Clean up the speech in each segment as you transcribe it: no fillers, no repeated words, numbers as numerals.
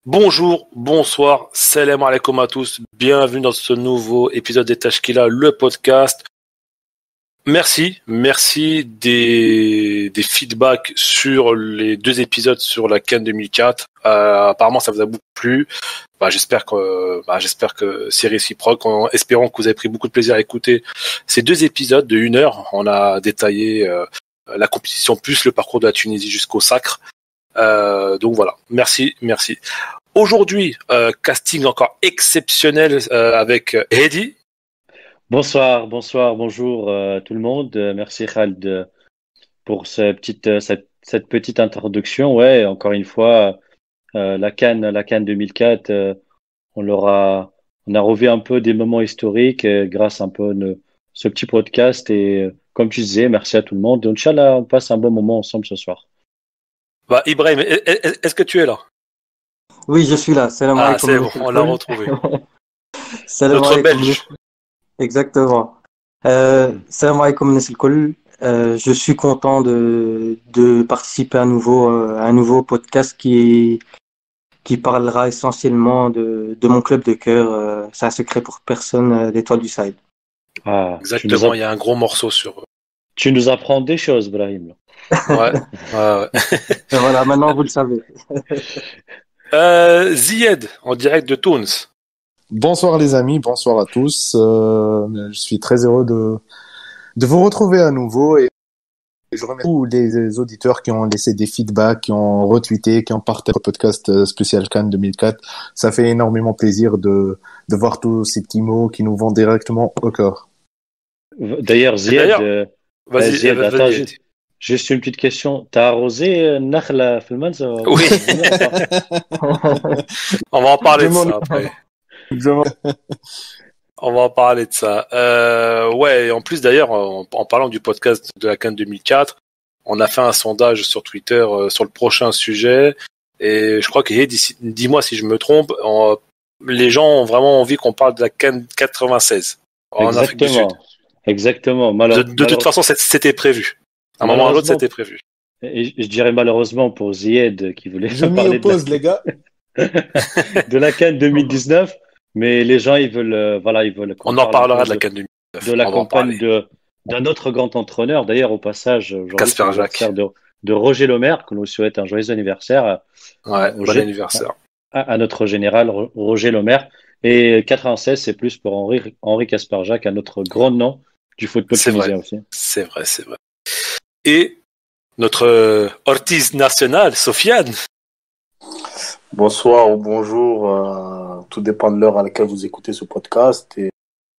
Bonjour, bonsoir, salam alaikum à tous, bienvenue dans ce nouveau épisode des Tashkila, le podcast. Merci des feedbacks sur les deux épisodes sur la CAN 2004. Apparemment, ça vous a beaucoup plu. J'espère que c'est réciproque. Espérons que vous avez pris beaucoup de plaisir à écouter ces deux épisodes de 1 heure. On a détaillé la compétition plus le parcours de la Tunisie jusqu'au sacre. Donc voilà, merci. Aujourd'hui, casting encore exceptionnel avec Hedi. Bonsoir, bonjour tout le monde. Merci Khaled pour cette petite introduction. Ouais, encore une fois, la CAN 2004, on a revu un peu des moments historiques grâce un peu à ce petit podcast. Et comme tu disais, merci à tout le monde. Inch'Allah, on passe un bon moment ensemble ce soir. Ibrahim, est-ce que tu es là? Oui, je suis là. Salam alaikum. C'est bon, on l'a retrouvé. Salam Notre alaikum. Belge. Exactement. Salam alaikum Nas al-Kull. Je suis content de participer à un nouveau podcast qui parlera essentiellement de mon club de cœur. C'est un secret pour personne, l'Étoile du Sahel. Exactement, il y a un gros morceau sur. Tu nous apprends des choses, Brahim. Ouais. Voilà, maintenant vous le savez. Zied, en direct de Tunis. Bonsoir les amis, bonsoir à tous. Je suis très heureux de vous retrouver à nouveau et je remercie tous les auditeurs qui ont laissé des feedbacks, qui ont retweeté, qui ont partagé le podcast spécial CAN 2004. Ça fait énormément plaisir de voir tous ces petits mots qui nous vont directement au cœur. D'ailleurs, Zied, vas-y. Attends, juste une petite question. T'as arrosé Nakhla Filman? Oui. On va en parler de ça après. On va en parler de ça. Ouais, en plus d'ailleurs, en parlant du podcast de la CAN 2004, on a fait un sondage sur Twitter sur le prochain sujet. Et je crois que, dis-moi si je me trompe, les gens ont vraiment envie qu'on parle de la CAN 96 en Afrique du Sud. Exactement. De toute façon, c'était prévu. À un moment ou à l'autre, c'était prévu. Et je dirais malheureusement pour Zied qui voulait parler les gars. de la CAN 2019. Mais les gens, ils veulent. On en parlera de la CAN 2019. De la campagne d'un autre grand entraîneur. D'ailleurs, au passage, Kasper Jacques. De Roger Lemaire, que nous souhaite un joyeux anniversaire. Ouais, bon anniversaire. À notre général Roger Lemaire. Et 96, c'est plus pour Henri Kasper Jacques, un autre grand nom du football tunisien aussi. C'est vrai. Et notre Ortiz national, Sofiane. Bonsoir ou bonjour, tout dépend de l'heure à laquelle vous écoutez ce podcast et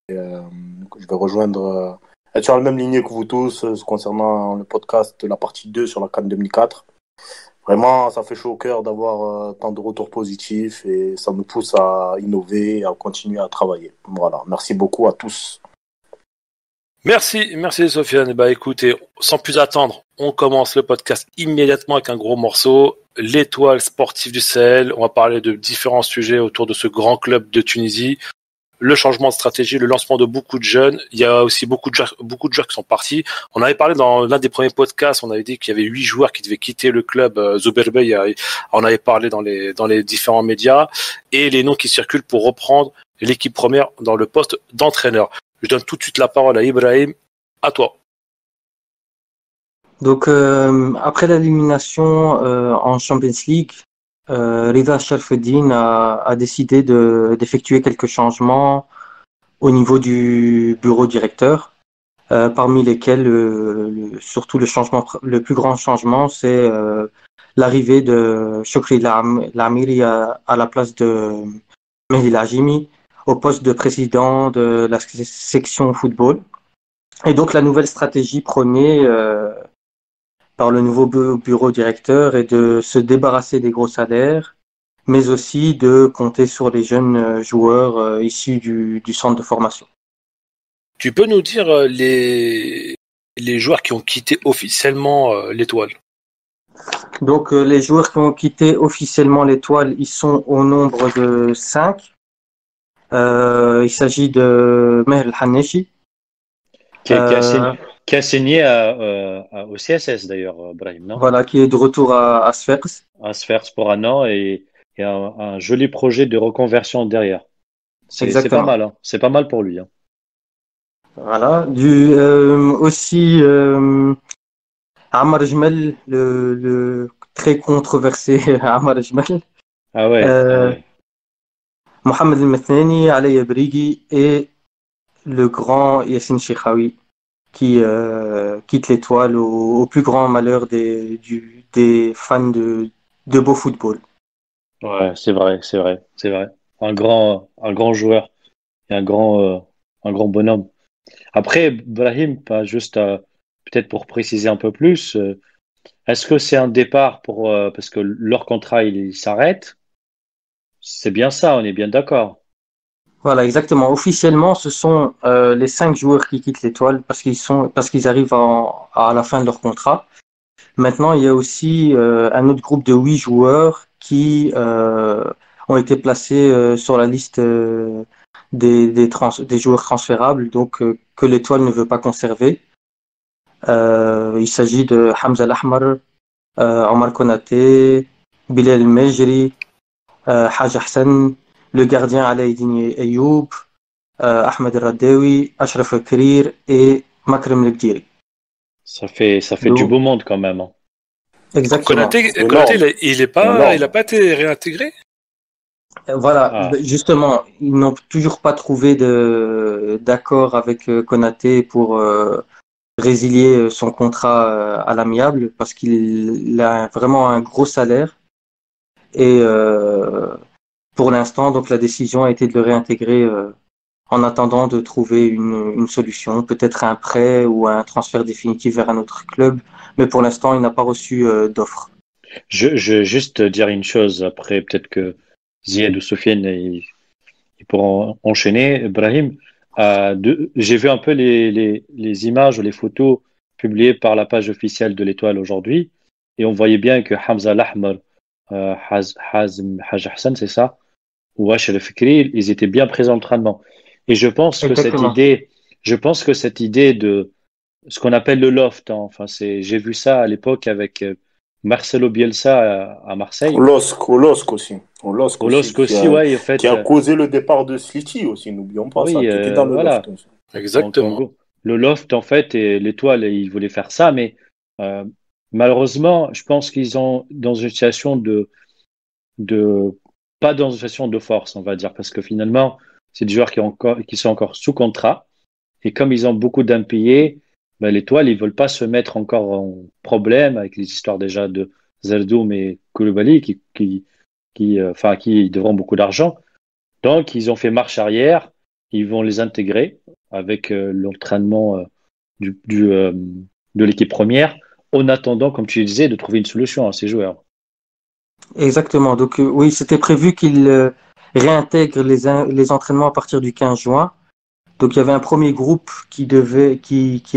je vais rejoindre être sur la même lignée que vous tous concernant le podcast de la partie 2 sur la CAN 2004. Vraiment, ça fait chaud au cœur d'avoir tant de retours positifs et ça nous pousse à innover et à continuer à travailler. Voilà, merci beaucoup à tous. Merci Sofiane. Écoutez, sans plus attendre, on commence le podcast immédiatement avec un gros morceau. L'étoile sportive du Sahel. On va parler de différents sujets autour de ce grand club de Tunisie. Le changement de stratégie, le lancement de beaucoup de jeunes. Il y a aussi beaucoup de joueurs qui sont partis. On avait parlé dans l'un des premiers podcasts, on avait dit qu'il y avait 8 joueurs qui devaient quitter le club. Zuberbey, on avait parlé dans les différents médias. Et les noms qui circulent pour reprendre l'équipe première dans le poste d'entraîneur. Je donne tout de suite la parole à Ibrahim. À toi. Donc, après l'élimination en Champions League, Rida Sharfeddin a décidé d'effectuer quelques changements au niveau du bureau directeur, parmi lesquels surtout le plus grand changement, c'est l'arrivée de Chokri Lamiri à la place de Mehdi Lajimi au poste de président de la section football. Et donc la nouvelle stratégie prônée par le nouveau bureau directeur est de se débarrasser des gros salaires, mais aussi de compter sur les jeunes joueurs issus du centre de formation. Tu peux nous dire les joueurs qui ont quitté officiellement l'Étoile? Donc les joueurs qui ont quitté officiellement l'Étoile, ils sont au nombre de 5. Il s'agit de Meher El-Haneshi. Qui a signé au CSS d'ailleurs, Brahim, non? Voilà, qui est de retour à Sfax. À Sfax pour un an et et un joli projet de reconversion derrière. C'est pas Exactement. mal, hein. C'est pas mal pour lui, hein. Voilà. Aussi, Ammar Jmel, le très controversé Ammar Jmel, Ah ouais, ah euh, ouais. Mohamed El Methnani, Ali Brigui et le grand Yassine Chekhaoui qui quitte l'étoile au plus grand malheur des fans de beau football. Ouais, c'est vrai, c'est vrai, c'est vrai. Un grand joueur et un grand bonhomme. Après, Brahim, pas juste peut-être pour préciser un peu plus, est-ce que c'est un départ pour parce que leur contrat il s'arrête? C'est bien ça, on est bien d'accord. Voilà, exactement. Officiellement, ce sont les 5 joueurs qui quittent l'étoile parce qu'ils arrivent à la fin de leur contrat. Maintenant, il y a aussi un autre groupe de 8 joueurs qui ont été placés sur la liste des joueurs transférables, donc que l'étoile ne veut pas conserver. Il s'agit de Hamza Lahmar, Omar Konaté, Bilal Mejri, Haj Hassan, le gardien Alaïdine Ayoub, Ahmed Raddawi, Ashraf Karir et Makrem Lebdiri. Ça fait du Donc, beau monde quand même, hein. exactement. Konaté, C'est Konaté, énorme. il a pas été réintégré? Voilà, Ah, justement, ils n'ont toujours pas trouvé d'accord avec Konaté pour résilier son contrat à l'amiable parce qu'il a vraiment un gros salaire et pour l'instant, donc la décision a été de le réintégrer en attendant de trouver une solution, peut-être un prêt ou un transfert définitif vers un autre club, mais pour l'instant, il n'a pas reçu d'offre. je vais juste dire une chose. Après, peut-être que Ziad ou Sofiane ils pourront enchaîner. Ibrahim, j'ai vu un peu les images ou les photos publiées par la page officielle de l'Étoile aujourd'hui, et on voyait bien que Hamza Lahmar, Haj Hassan, c'est ça, ou Achraf Fikri, ils étaient bien présents à l'entraînement. Et Exactement. je pense que cette idée de ce qu'on appelle le loft, hein, enfin j'ai vu ça à l'époque avec Marcelo Bielsa à Marseille, Au LOSC au aussi, LOSC aussi, ouais, en qui fait, a causé le départ de Slity aussi, n'oublions pas ça, oui, qui était dans le loft voilà. aussi. Donc, en Exactement. gros, le loft, en fait, et l'étoile, ils voulaient faire ça, mais euh, malheureusement, je pense qu'ils ont dans une situation de, pas dans une situation de force, on va dire, parce que finalement, c'est des joueurs qui sont encore sous contrat, et comme ils ont beaucoup d'impayés, ben, l'étoile, ils veulent pas se mettre encore en problème avec les histoires déjà de Zerdoum et Koulibaly, enfin, qui devront beaucoup d'argent. Donc, ils ont fait marche arrière. Ils vont les intégrer avec l'entraînement de l'équipe première, en attendant, comme tu disais, de trouver une solution à ces joueurs. Exactement. Donc, oui, c'était prévu qu'il réintègre les entraînements à partir du 15 juin. Donc, il y avait un premier groupe qui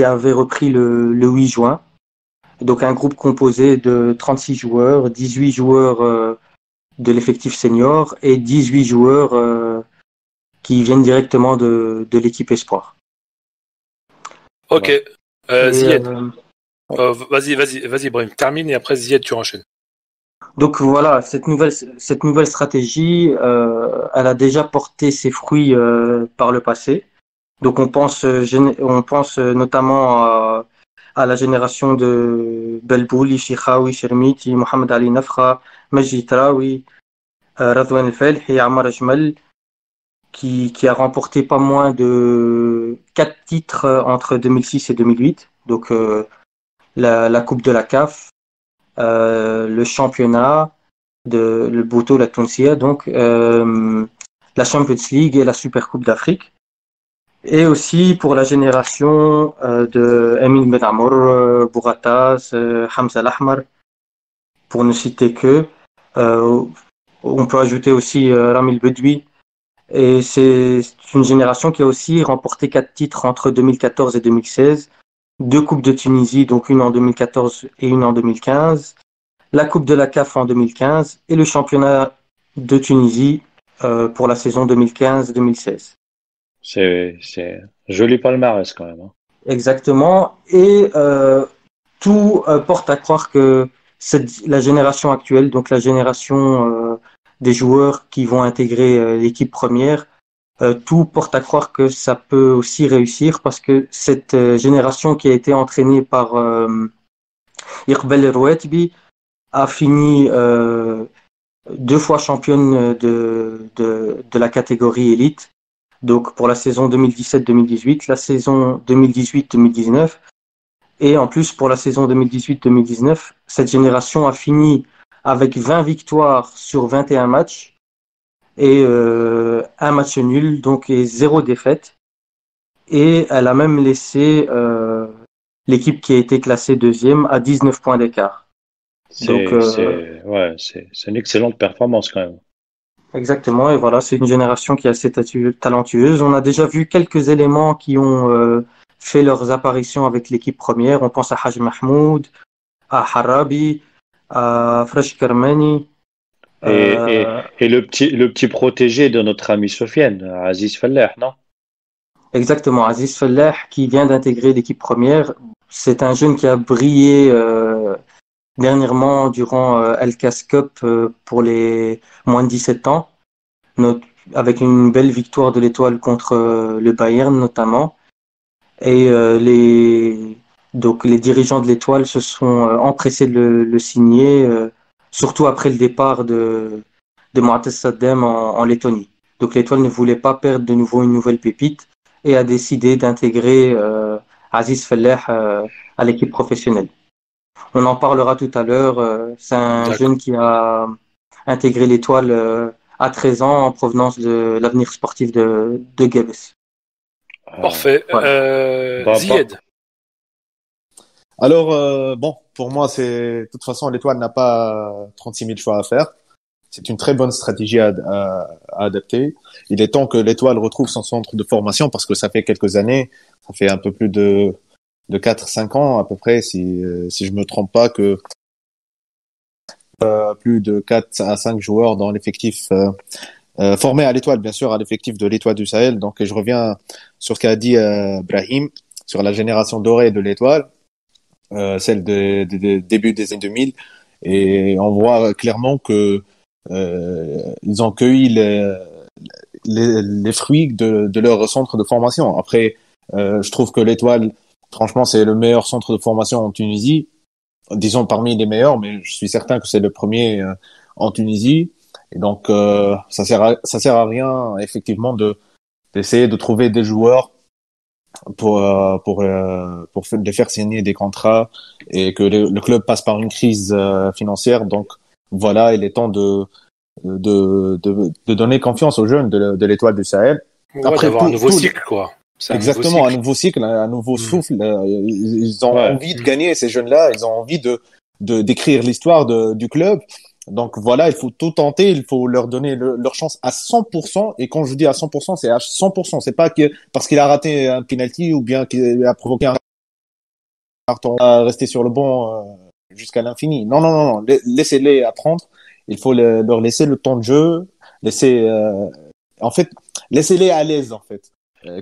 avait repris le 8 juin. Donc, un groupe composé de 36 joueurs, 18 joueurs de l'effectif senior et 18 joueurs qui viennent directement de l'équipe Espoir. Ok. Ouais. Et, Ziad, vas-y, Ibrahim. Termine et après Ziad, tu enchaînes. donc voilà, cette nouvelle stratégie, elle a déjà porté ses fruits par le passé. Donc on pense notamment à la génération de Belbouli, Chikhaoui, Chermiti, Mohamed Ali Nafra, Majid Traoui, Radouane El Felh et Ammar Ajmal, qui a remporté pas moins de 4 titres entre 2006 et 2008. Donc la Coupe de la CAF, le championnat, le Bouto, la Tunisia, donc la Champions League et la Super Coupe d'Afrique. Et aussi pour la génération de Emin Ben Amour, Bourataz, Hamza Lahmar, pour ne citer que. Euh, on peut ajouter aussi Ramil Bedoui. Et c'est une génération qui a aussi remporté 4 titres entre 2014 et 2016. 2 coupes de Tunisie, donc une en 2014 et une en 2015. La Coupe de la CAF en 2015 et le championnat de Tunisie pour la saison 2015-2016. C'est joli palmarès quand même, hein. Exactement. Et tout porte à croire que la génération actuelle, donc la génération des joueurs qui vont intégrer l'équipe première, tout porte à croire que ça peut aussi réussir parce que cette génération qui a été entraînée par Iqbal Rouatbi a fini 2 fois championne de la catégorie élite. Donc pour la saison 2017-2018, la saison 2018-2019 et en plus pour la saison 2018-2019, cette génération a fini avec 20 victoires sur 21 matchs et un match nul, donc et 0 défaite. Et elle a même laissé l'équipe qui a été classée deuxième à 19 points d'écart. C'est une excellente performance quand même. Exactement, et voilà, c'est une génération qui est assez talentueuse. On a déjà vu quelques éléments qui ont fait leurs apparitions avec l'équipe première. On pense à Haj Mahmoud, à Harabi, à Fresh Kermani. Et le petit protégé de notre ami Sofiane, Aziz Fallah, non? Exactement, Aziz Fallah qui vient d'intégrer l'équipe première. C'est un jeune qui a brillé dernièrement durant Al-Cas Cup pour les moins de 17 ans, avec une belle victoire de l'Étoile contre le Bayern notamment. Et donc les dirigeants de l'Étoile se sont empressés de le signer, surtout après le départ de Moataz Saddam en Lettonie. Donc l'Étoile ne voulait pas perdre de nouveau une nouvelle pépite et a décidé d'intégrer Aziz Fallah à l'équipe professionnelle. On en parlera tout à l'heure. C'est un jeune qui a intégré l'Étoile à 13 ans en provenance de l'avenir sportif de Gebes. Parfait. Zied. Alors, bon, pour moi, de toute façon, l'Étoile n'a pas 36 000 choix à faire. C'est une très bonne stratégie à adapter. Il est temps que l'Étoile retrouve son centre de formation parce que ça fait quelques années, ça fait un peu plus de 4-5 ans à peu près, si je me trompe pas, que plus de 4 à 5 joueurs dans l'effectif formés à l'Étoile, bien sûr, à l'effectif de l'Étoile du Sahel. Donc, je reviens sur ce qu'a dit Brahim sur la génération dorée de l'Étoile, celle de début des années 2000, et on voit clairement que ils ont cueilli les fruits de leur centre de formation. Après, je trouve que l'Étoile, franchement, c'est le meilleur centre de formation en Tunisie, disons parmi les meilleurs, mais je suis certain que c'est le premier en Tunisie. Et donc, ça sert à rien, effectivement, d'essayer de trouver des joueurs pour les faire signer des contrats et que le club passe par une crise financière. Donc, voilà, il est temps de donner confiance aux jeunes de l'Étoile du Sahel. Ouais, après, d'avoir un nouveau cycle, quoi. Exactement, un nouveau cycle, un nouveau souffle. Ils ont envie de gagner, ces jeunes-là. Ils ont envie d'écrire l'histoire du club. Donc voilà, il faut tout tenter, il faut leur donner leur chance à 100%. Et quand je dis à 100%, c'est à 100%. C'est pas parce qu'il a raté un penalty ou bien qu'il a provoqué un carton à rester sur le banc jusqu'à l'infini. Non. Laissez-les apprendre. Il faut leur laisser le temps de jeu. En fait, laissez-les à l'aise, en fait.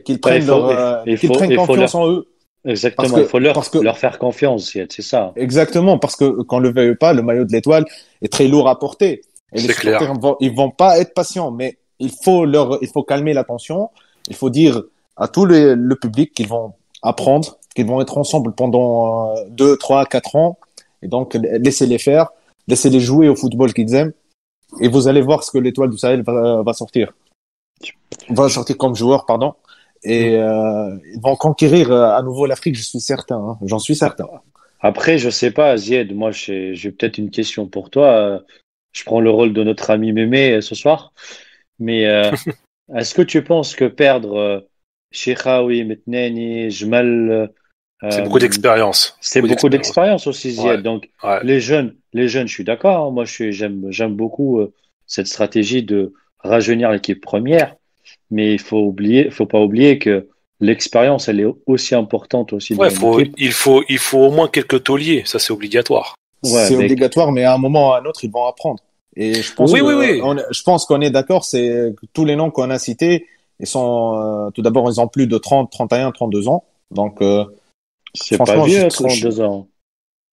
Qu'ils prennent confiance en eux. Exactement, il faut leur faire confiance, c'est ça. Exactement, parce que quand le veuille pas, le maillot de l'Étoile est très lourd à porter. Et les supporters, ils vont pas être patients, mais il faut calmer la tension. Il faut dire à tout le public qu'ils vont apprendre, qu'ils vont être ensemble pendant 2, 3, 4 ans. Et donc, laissez-les faire, laissez-les jouer au football qu'ils aiment. Et vous allez voir ce que l'Étoile du Sahel va sortir. Va sortir comme joueur, pardon. Et ils vont conquérir à nouveau l'Afrique, je suis certain. Hein. J'en suis certain. Après, je sais pas, Zied, moi j'ai peut-être une question pour toi. Je prends le rôle de notre ami Mémé ce soir. Mais est-ce que tu penses que perdre Cheikhaoui, Metneni, Jmal... c'est beaucoup d'expérience. C'est beaucoup d'expérience aussi, Zied. Ouais. Donc Ouais. les jeunes, je suis d'accord. Hein. Moi, j'aime beaucoup cette stratégie de rajeunir l'équipe première. Mais faut pas oublier que l'expérience, elle est aussi importante aussi. Ouais, il faut au moins quelques tauliers, ça c'est obligatoire. Ouais, c'est obligatoire, mais à un moment ou à un autre, ils vont apprendre. Et je pense je pense qu'on est d'accord, c'est que tous les noms qu'on a cités, ils sont, tout d'abord, ils ont plus de 30, 31, 32 ans. Donc, c'est pas vieux, 32 ans.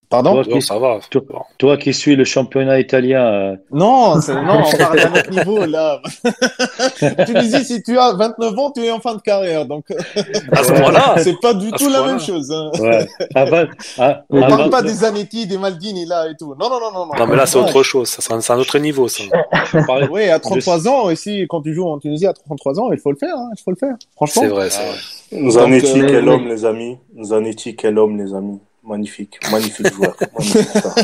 Pardon? Toi Non, qui, ça va. toi, Bon. toi qui suis le championnat italien, Non, non, on parle d'un autre niveau, là. Tunisie, si tu as 29 ans, tu es en fin de carrière. Donc, À ce ouais, moment-là, c'est pas du à tout ce la même point-là. chose, hein. ouais. Mais On À parle t'inquiète, pas des 29, Zanetti, des Maldini, là, et tout. Non, non, non, non, non. Non, mais là, c'est Non, autre chose. Ça, c'est un autre niveau, ça. je parlais, oui, à je, 33 ans, ici, quand tu joues en Tunisie à 33 ans, il faut le faire, hein, il faut le faire. C'est Franchement. vrai, c'est vrai. ah, Donc, Zanetti, quel mais homme, les amis. Zanetti, quel homme, les amis. Magnifique, magnifique joueur, magnifique joueur.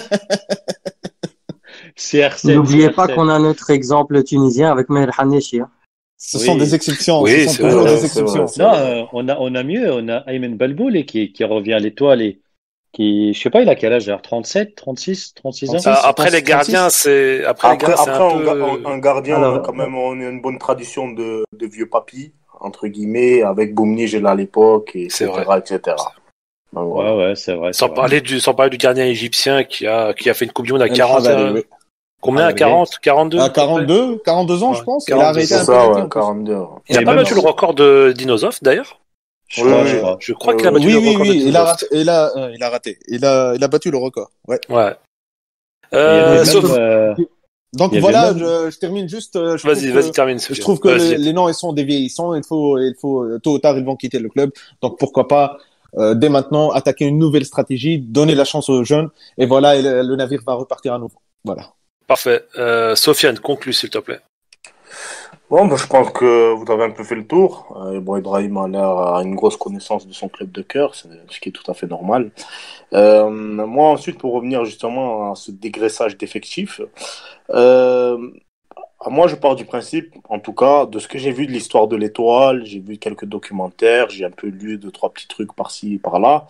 CR7, n'oubliez pas qu'on CR7. a notre exemple tunisien avec Meher Hanechi, hein. ce sont des Oui. exceptions, ce Oui, sont c'est C'est toujours vrai. vrai, des c'est vrai, exceptions. c'est Non, vrai. on a mieux. On a Ayman Balboul qui revient à l'étoile et je sais pas, il a quel âge? Alors 37, 36, 36 ans? 36, je Après pense, les gardiens, 36. Après, un en peu. gardien, on a Alors, quand même on a une bonne tradition de vieux papis, entre guillemets, avec Boumnije à l'époque, et C'est etc., vrai. etc. Donc Ouais, voilà. ouais, c'est vrai, c'est vrai. Sans parler du gardien égyptien qui a fait une Coupe du Monde à El 40, Hadari, oui. combien? Hadari. 40, À 42, à peu près? 42 ans, Ouais, je pense. Il a 42 arrêté C'est ans. un ça, penalty ouais, en plus. 42. Il a Et pas même, battu le record de Dinosov, d'ailleurs? je Oui, crois, oui, je crois. Je crois qu'il a battu Oui, le oui, record de oui. Dinosov. Il a raté. Il a battu le record. Ouais. Ouais. Et il y avait mais même, Sauf. Donc il y avait voilà, même, je termine juste. Vas-y, termine, Je Sofiane. trouve que Vas-y. les noms ils sont des vieillissants. Il faut tôt ou tard ils vont quitter le club. Donc pourquoi pas dès maintenant attaquer une nouvelle stratégie, donner la chance aux jeunes et voilà, et le navire va repartir à nouveau. Voilà. Parfait. Sofiane, conclue, s'il te plaît. Bon, ben, je pense que vous avez un peu fait le tour. Bon, Ibrahim a l'air à une grosse connaissance de son club de cœur, ce qui est tout à fait normal. Moi, ensuite, pour revenir justement à ce dégraissage d'effectifs, euh, moi, je pars du principe, en tout cas, de ce que j'ai vu de l'histoire de l'Étoile. J'ai vu quelques documentaires, j'ai un peu lu deux, trois petits trucs par-ci, par-là.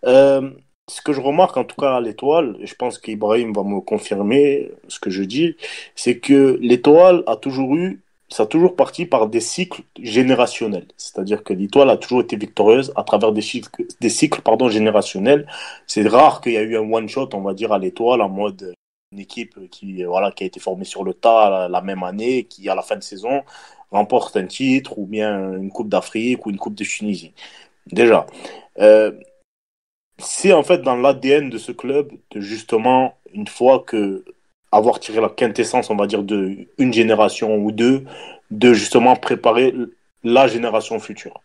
Euh, Ce que je remarque, en tout cas, à l'Étoile, et je pense qu'Ibrahim va me confirmer ce que je dis, c'est que l'Étoile a toujours eu, ça a toujours parti par des cycles générationnels. C'est-à-dire que l'Étoile a toujours été victorieuse à travers des cycles, pardon, générationnels. C'est rare qu'il y ait eu un one-shot, on va dire, à l'Étoile, en mode une équipe voilà, qui a été formée sur le tas la même année, qui, à la fin de saison, remporte un titre, ou bien une Coupe d'Afrique, ou une Coupe de Tunisie. Déjà. Euh, c'est en fait dans l'ADN de ce club de justement, une fois que avoir tiré la quintessence, on va dire, de une génération ou deux, de justement préparer la génération future.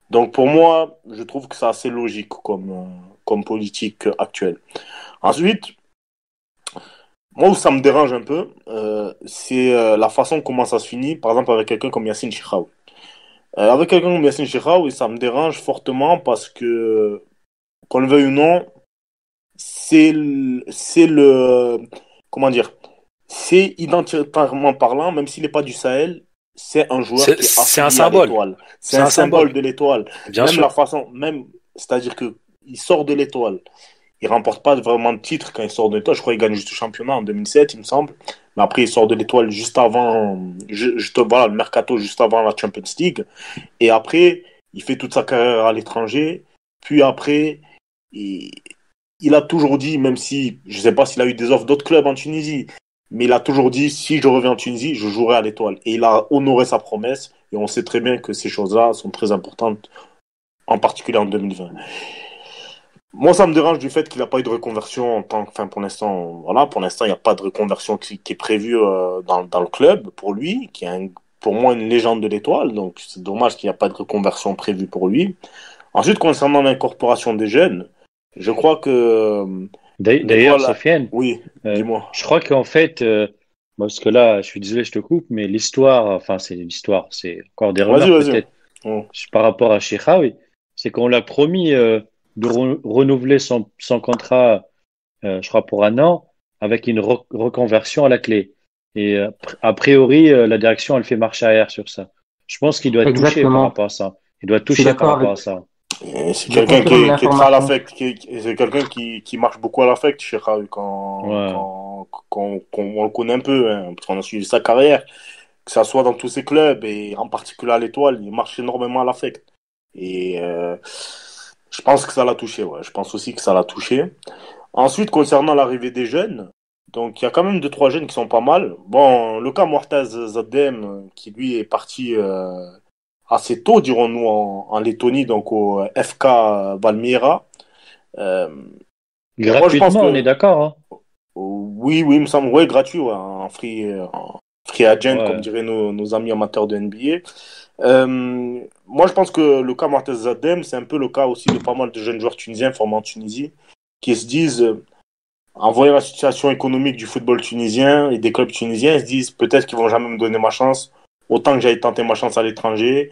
Donc pour moi, je trouve que c'est assez logique comme politique actuelle. Ensuite, moi où ça me dérange un peu, c'est la façon comment ça se finit, par exemple avec quelqu'un comme Yassine Chiraoui. Avec quelqu'un comme Yassine Chiraoui, ça me dérange fortement parce que, qu'on le veuille ou non, comment dire, c'est identitairement parlant, même s'il n'est pas du Sahel, c'est un joueur qui est C'est un affilié à symbole. l'étoile. C'est C'est un un symbole symbole. de l'étoile. Bien Même la sûr. façon, c'est-à-dire que il sort de l'étoile. Il remporte pas vraiment de titre quand il sort de l'étoile. Je crois qu'il gagne juste le championnat en 2007, il me semble. Mais après, il sort de l'étoile juste avant, voilà, le mercato juste avant la Champions League. Et après, il fait toute sa carrière à l'étranger. Puis après, il, il a toujours dit, même si je ne sais pas s'il a eu des offres d'autres clubs en Tunisie, mais il a toujours dit, si je reviens en Tunisie, je jouerai à l'Étoile. Et il a honoré sa promesse. Et on sait très bien que ces choses-là sont très importantes, en particulier en 2020. Moi, ça me dérange du fait qu'il n'a pas eu de reconversion en tant que, enfin, pour l'instant, voilà, pour l'instant, il n'y a pas de reconversion qui est prévue dans le club pour lui, qui est pour moi une légende de l'Étoile. Donc, c'est dommage qu'il n'y a pas de reconversion prévue pour lui. Ensuite, concernant l'incorporation des jeunes, je crois que D'ailleurs, l'Étoile, Sofiane, oui, euh, dis-moi. je crois qu'en fait, moi, parce que là, je suis désolé, je te coupe, mais l'histoire, enfin, c'est l'histoire, c'est encore des Vas-y, rumeurs vas-y. peut-être Oh. par rapport à Cheikhaoui, c'est qu'on l'a promis de renouveler son contrat, je crois, pour un an, avec une reconversion à la clé. Et a priori, la direction, elle fait marche arrière sur ça. Je pense qu'il doit toucher par exactement. rapport à ça. Il doit Je suis toucher par d'accord avec. rapport à ça. Et c'est Je quelqu'un confirme qui est très à l'information. l'affect, c'est quelqu'un qui marche beaucoup à l'affect chez Raoul Ouais. on le connaît un peu, hein, parce qu'on a suivi sa carrière, que ça soit dans tous ses clubs et en particulier à l'Étoile, il marche énormément à l'affect. Et je pense que ça l'a touché, ouais. Je pense aussi que ça l'a touché. Ensuite, concernant l'arrivée des jeunes, donc il y a quand même deux, trois jeunes qui sont pas mal. Bon, le cas Mortaz Zadem, qui lui est parti assez tôt, dirons-nous, en Lettonie, donc au FK Valmiera. Euh, Moi, je pense Gratuitement, on est que d'accord, hein? oui, oui, il me semble, ouais, gratuit, ouais, en free agent, comme Ouais. diraient nos amis amateurs de NBA. Moi, je pense que le cas Martez Zadem, c'est un peu le cas aussi de pas mal de jeunes joueurs tunisiens formés en Tunisie, qui se disent, en voyant la situation économique du football tunisien et des clubs tunisiens, ils se disent peut-être qu'ils vont jamais me donner ma chance, autant que j'aille tenter ma chance à l'étranger.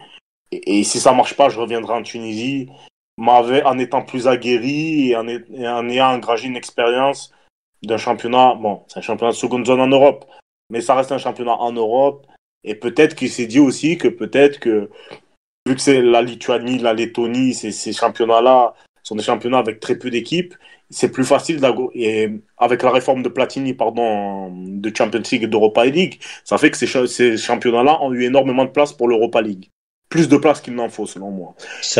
Et si ça marche pas, je reviendrai en Tunisie, en étant plus aguerri et en ayant engrangé une expérience d'un championnat. Bon, c'est un championnat de seconde zone en Europe, mais ça reste un championnat en Europe. Et peut-être qu'il s'est dit aussi que vu que c'est la Lituanie, la Lettonie, ces championnats-là sont des championnats avec très peu d'équipes, c'est plus facile et avec la réforme de Platini, pardon, de Champions League et d'Europa League, ça fait que ces championnats-là ont eu énormément de place pour l'Europa League. Plus de place qu'il n'en faut, selon moi.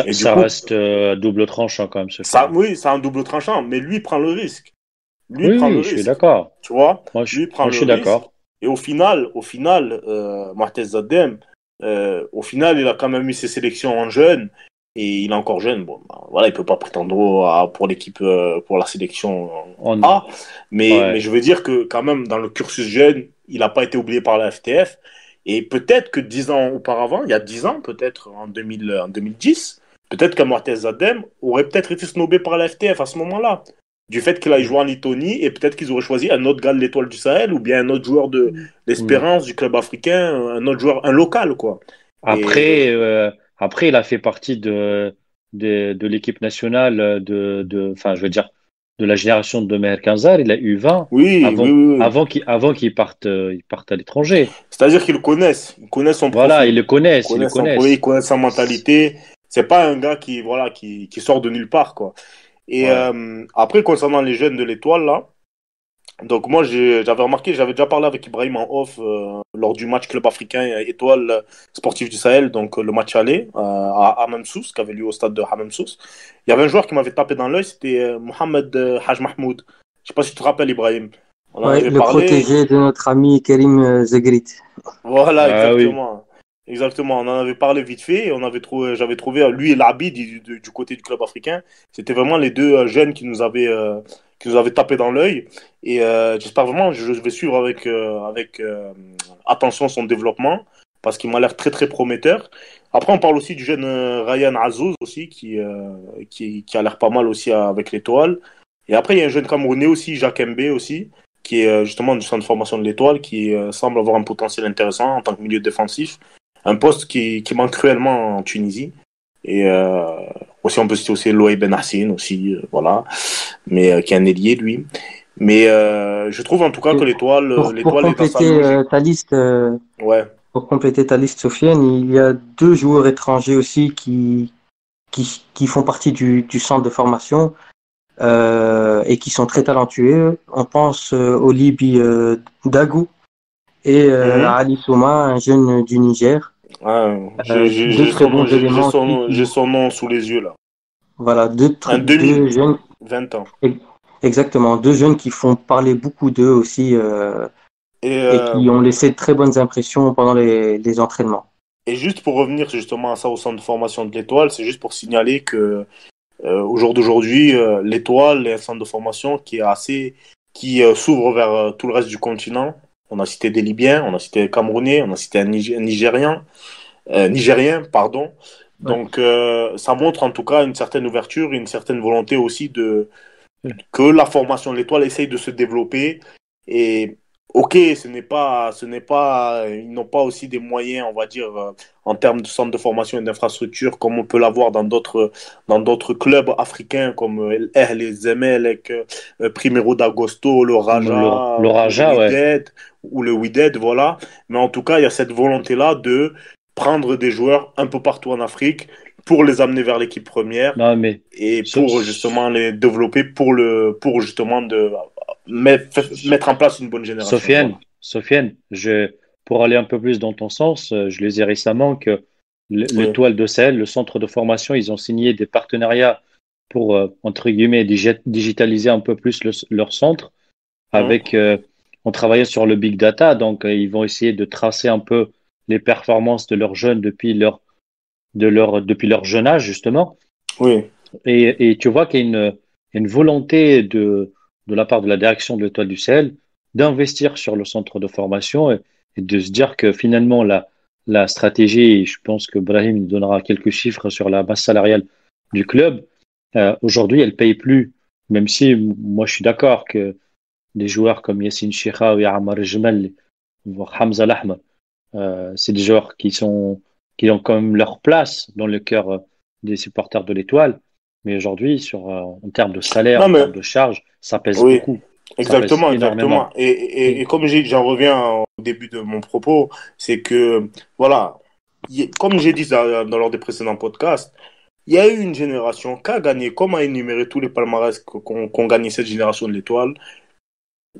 Et du Ça coup, reste double tranchant quand même, ça, Sofiane. oui, c'est un double tranchant, mais lui prend le risque. Lui Oui, prend le oui, je suis risque. d'accord. Tu vois, Moi, lui prend je le suis risque. d'accord. Et au final, Martez Zadem, au final, il a quand même eu ses sélections en jeune. Et il est encore jeune. Bon, ben, voilà, il peut pas prétendre pour l'équipe, pour la sélection On... A. Mais Ouais. je veux dire que quand même, dans le cursus jeune, il n'a pas été oublié par la FTF. Et peut-être que 10 ans auparavant, il y a 10 ans, peut-être en 2010, peut-être que Martez Zadem aurait peut-être été snobé par la FTF à ce moment-là du fait qu'il aille jouer en Lettonie et peut-être qu'ils auraient choisi un autre gars de l'Étoile du Sahel ou bien un autre joueur de Mm. l'Espérance du club africain, un autre joueur, un local, quoi. Et Après, après, il a fait partie de l'équipe nationale enfin, je veux dire, de la génération de Meher Kenzar. Il a eu 20 oui, oui, oui, oui. avant qu'il parte à l'étranger. C'est-à-dire qu'ils le connaissent, ils connaissent son Voilà, ils profil. le Ils connaissent, ils le connaissent son profil, ils connaissent. connaissent sa mentalité. C'est pas un gars qui, voilà, qui sort de nulle part, quoi. Et Ouais. après, concernant les jeunes de l'Étoile, là, donc moi, j'avais remarqué, j'avais déjà parlé avec Ibrahim en off lors du match Club africain Étoile Sportif du Sahel, donc le match aller à Hamamsous, qui avait lieu au stade de Hamamsous. Il y avait un joueur qui m'avait tapé dans l'œil, c'était Mohamed Haj Mahmoud. Je sais pas si tu te rappelles, Ibrahim. On en Ouais, avait le parlé. protégé de notre ami Karim Zegrit. Voilà, Ah oui. exactement. Exactement. On en avait parlé vite fait et j'avais trouvé lui et Labid du côté du club africain. C'était vraiment les deux jeunes qui nous avaient tapé dans l'œil. Et j'espère vraiment, je vais suivre avec attention son développement parce qu'il m'a l'air très très prometteur. Après, on parle aussi du jeune Ryan Azouz aussi qui a l'air pas mal aussi avec l'étoile. Et après, il y a un jeune Camerounais aussi, Jacques Mbe aussi qui est justement du centre de formation de l'Étoile, qui semble avoir un potentiel intéressant en tant que milieu défensif. Un poste qui manque cruellement en Tunisie. Et aussi, on peut citer aussi Loïc Ben Hassine, aussi, voilà, mais qui est un ailier, lui. Mais je trouve en tout cas que Pour l'Étoile est dans sa compléter logique. ta liste, Ouais. Sofiane, il y a deux joueurs étrangers aussi qui font partie du centre de formation et qui sont très talentueux. On pense au Libi Dagou et Mhm. Ali Souma, un jeune du Niger. Ouais, Deux très bons éléments aussi j'ai son nom sous les yeux, là. voilà, Un deux demi, jeunes, 20 ans. exactement, deux jeunes qui font parler beaucoup d'eux aussi Et, et qui ont laissé de très bonnes impressions pendant les entraînements. et juste pour revenir justement à ça au centre de formation de l'Étoile, c'est juste pour signaler que au jour d'aujourd'hui, l'Étoile est un centre de formation qui s'ouvre vers tout le reste du continent. On a cité des Libyens, on a cité des Camerounais, on a cité un Nigérien, pardon. Ouais. Donc ça montre en tout cas une certaine ouverture, une certaine volonté aussi que la formation de l'Étoile essaye de se développer. Et ok, ils n'ont pas aussi des moyens, on va dire, en termes de centre de formation et d'infrastructure, comme on peut l'avoir dans d'autres clubs africains comme El les Emelec, Primero d'Agosto, le Raja Le Raja, ouais. Ou le Wydad, voilà. Mais en tout cas, il y a cette volonté-là de prendre des joueurs un peu partout en Afrique pour les amener vers l'équipe première Non, mais et So- pour justement les développer pour justement mettre en place une bonne génération. Voilà. Sofiane, pour aller un peu plus dans ton sens, je lisais récemment que Oui. l'Étoile de Sahel, le centre de formation, ils ont signé des partenariats pour, entre guillemets, digitaliser un peu plus leur centre Hum. avec, on travaillait sur le big data, donc ils vont essayer de tracer un peu les performances de leurs jeunes depuis leur jeune âge, justement. Oui. Et tu vois qu'il y a y a une volonté de la part de la direction de l'Étoile du Sahel d'investir sur le centre de formation et de se dire que finalement la stratégie, je pense que Brahim nous donnera quelques chiffres sur la masse salariale du club, aujourd'hui elle paye plus, même si moi je suis d'accord que des joueurs comme Yassine Chikha ou Ammar Jmal, voire Hamza Lahma, c'est des joueurs qui ont quand même leur place dans le cœur des supporters de l'Étoile. Mais aujourd'hui, en termes de salaire, Non, en mais termes de charge, ça pèse oui, beaucoup. Ça pèse exactement, exactement. énormément. Et Et, comme j'en reviens au début de mon propos, c'est que, voilà, comme j'ai dit lors des précédents podcasts, il y a eu une génération qui a gagné, comme a énuméré tous les palmarès qu'ont gagné cette génération de l'Étoile.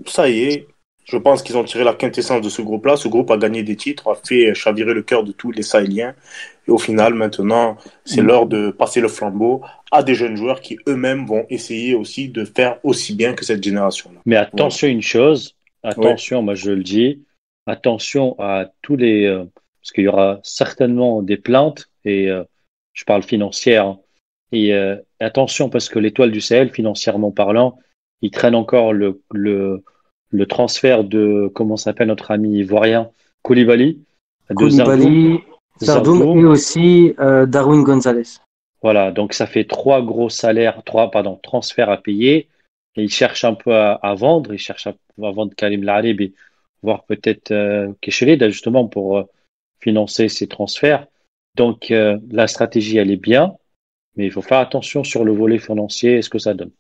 Ça y est, je pense qu'ils ont tiré la quintessence de ce groupe-là. Ce groupe a gagné des titres, a fait chavirer le cœur de tous les Sahéliens. Et au final, maintenant, c'est l'heure de passer le flambeau à des jeunes joueurs qui eux-mêmes vont essayer aussi de faire aussi bien que cette génération-là. mais Voilà. attention une chose, Oui, attention, moi je le dis, attention à tous parce qu'il y aura certainement des plaintes, et je parle financière, hein. Et attention parce que l'Étoile du Sahel, financièrement parlant, ils traînent encore le transfert de, comment s'appelle notre ami ivoirien, Koulibaly, de Zardoum. Koulibaly, Sardoum et Zardoum, aussi Darwin Gonzalez. voilà, donc ça fait transferts à payer. Et ils cherchent un peu à vendre, ils cherchent à vendre Karim Larib et voire peut-être Keshel, justement pour financer ces transferts. Donc la stratégie, elle est bien, mais il faut faire attention sur le volet financier et ce que ça donne.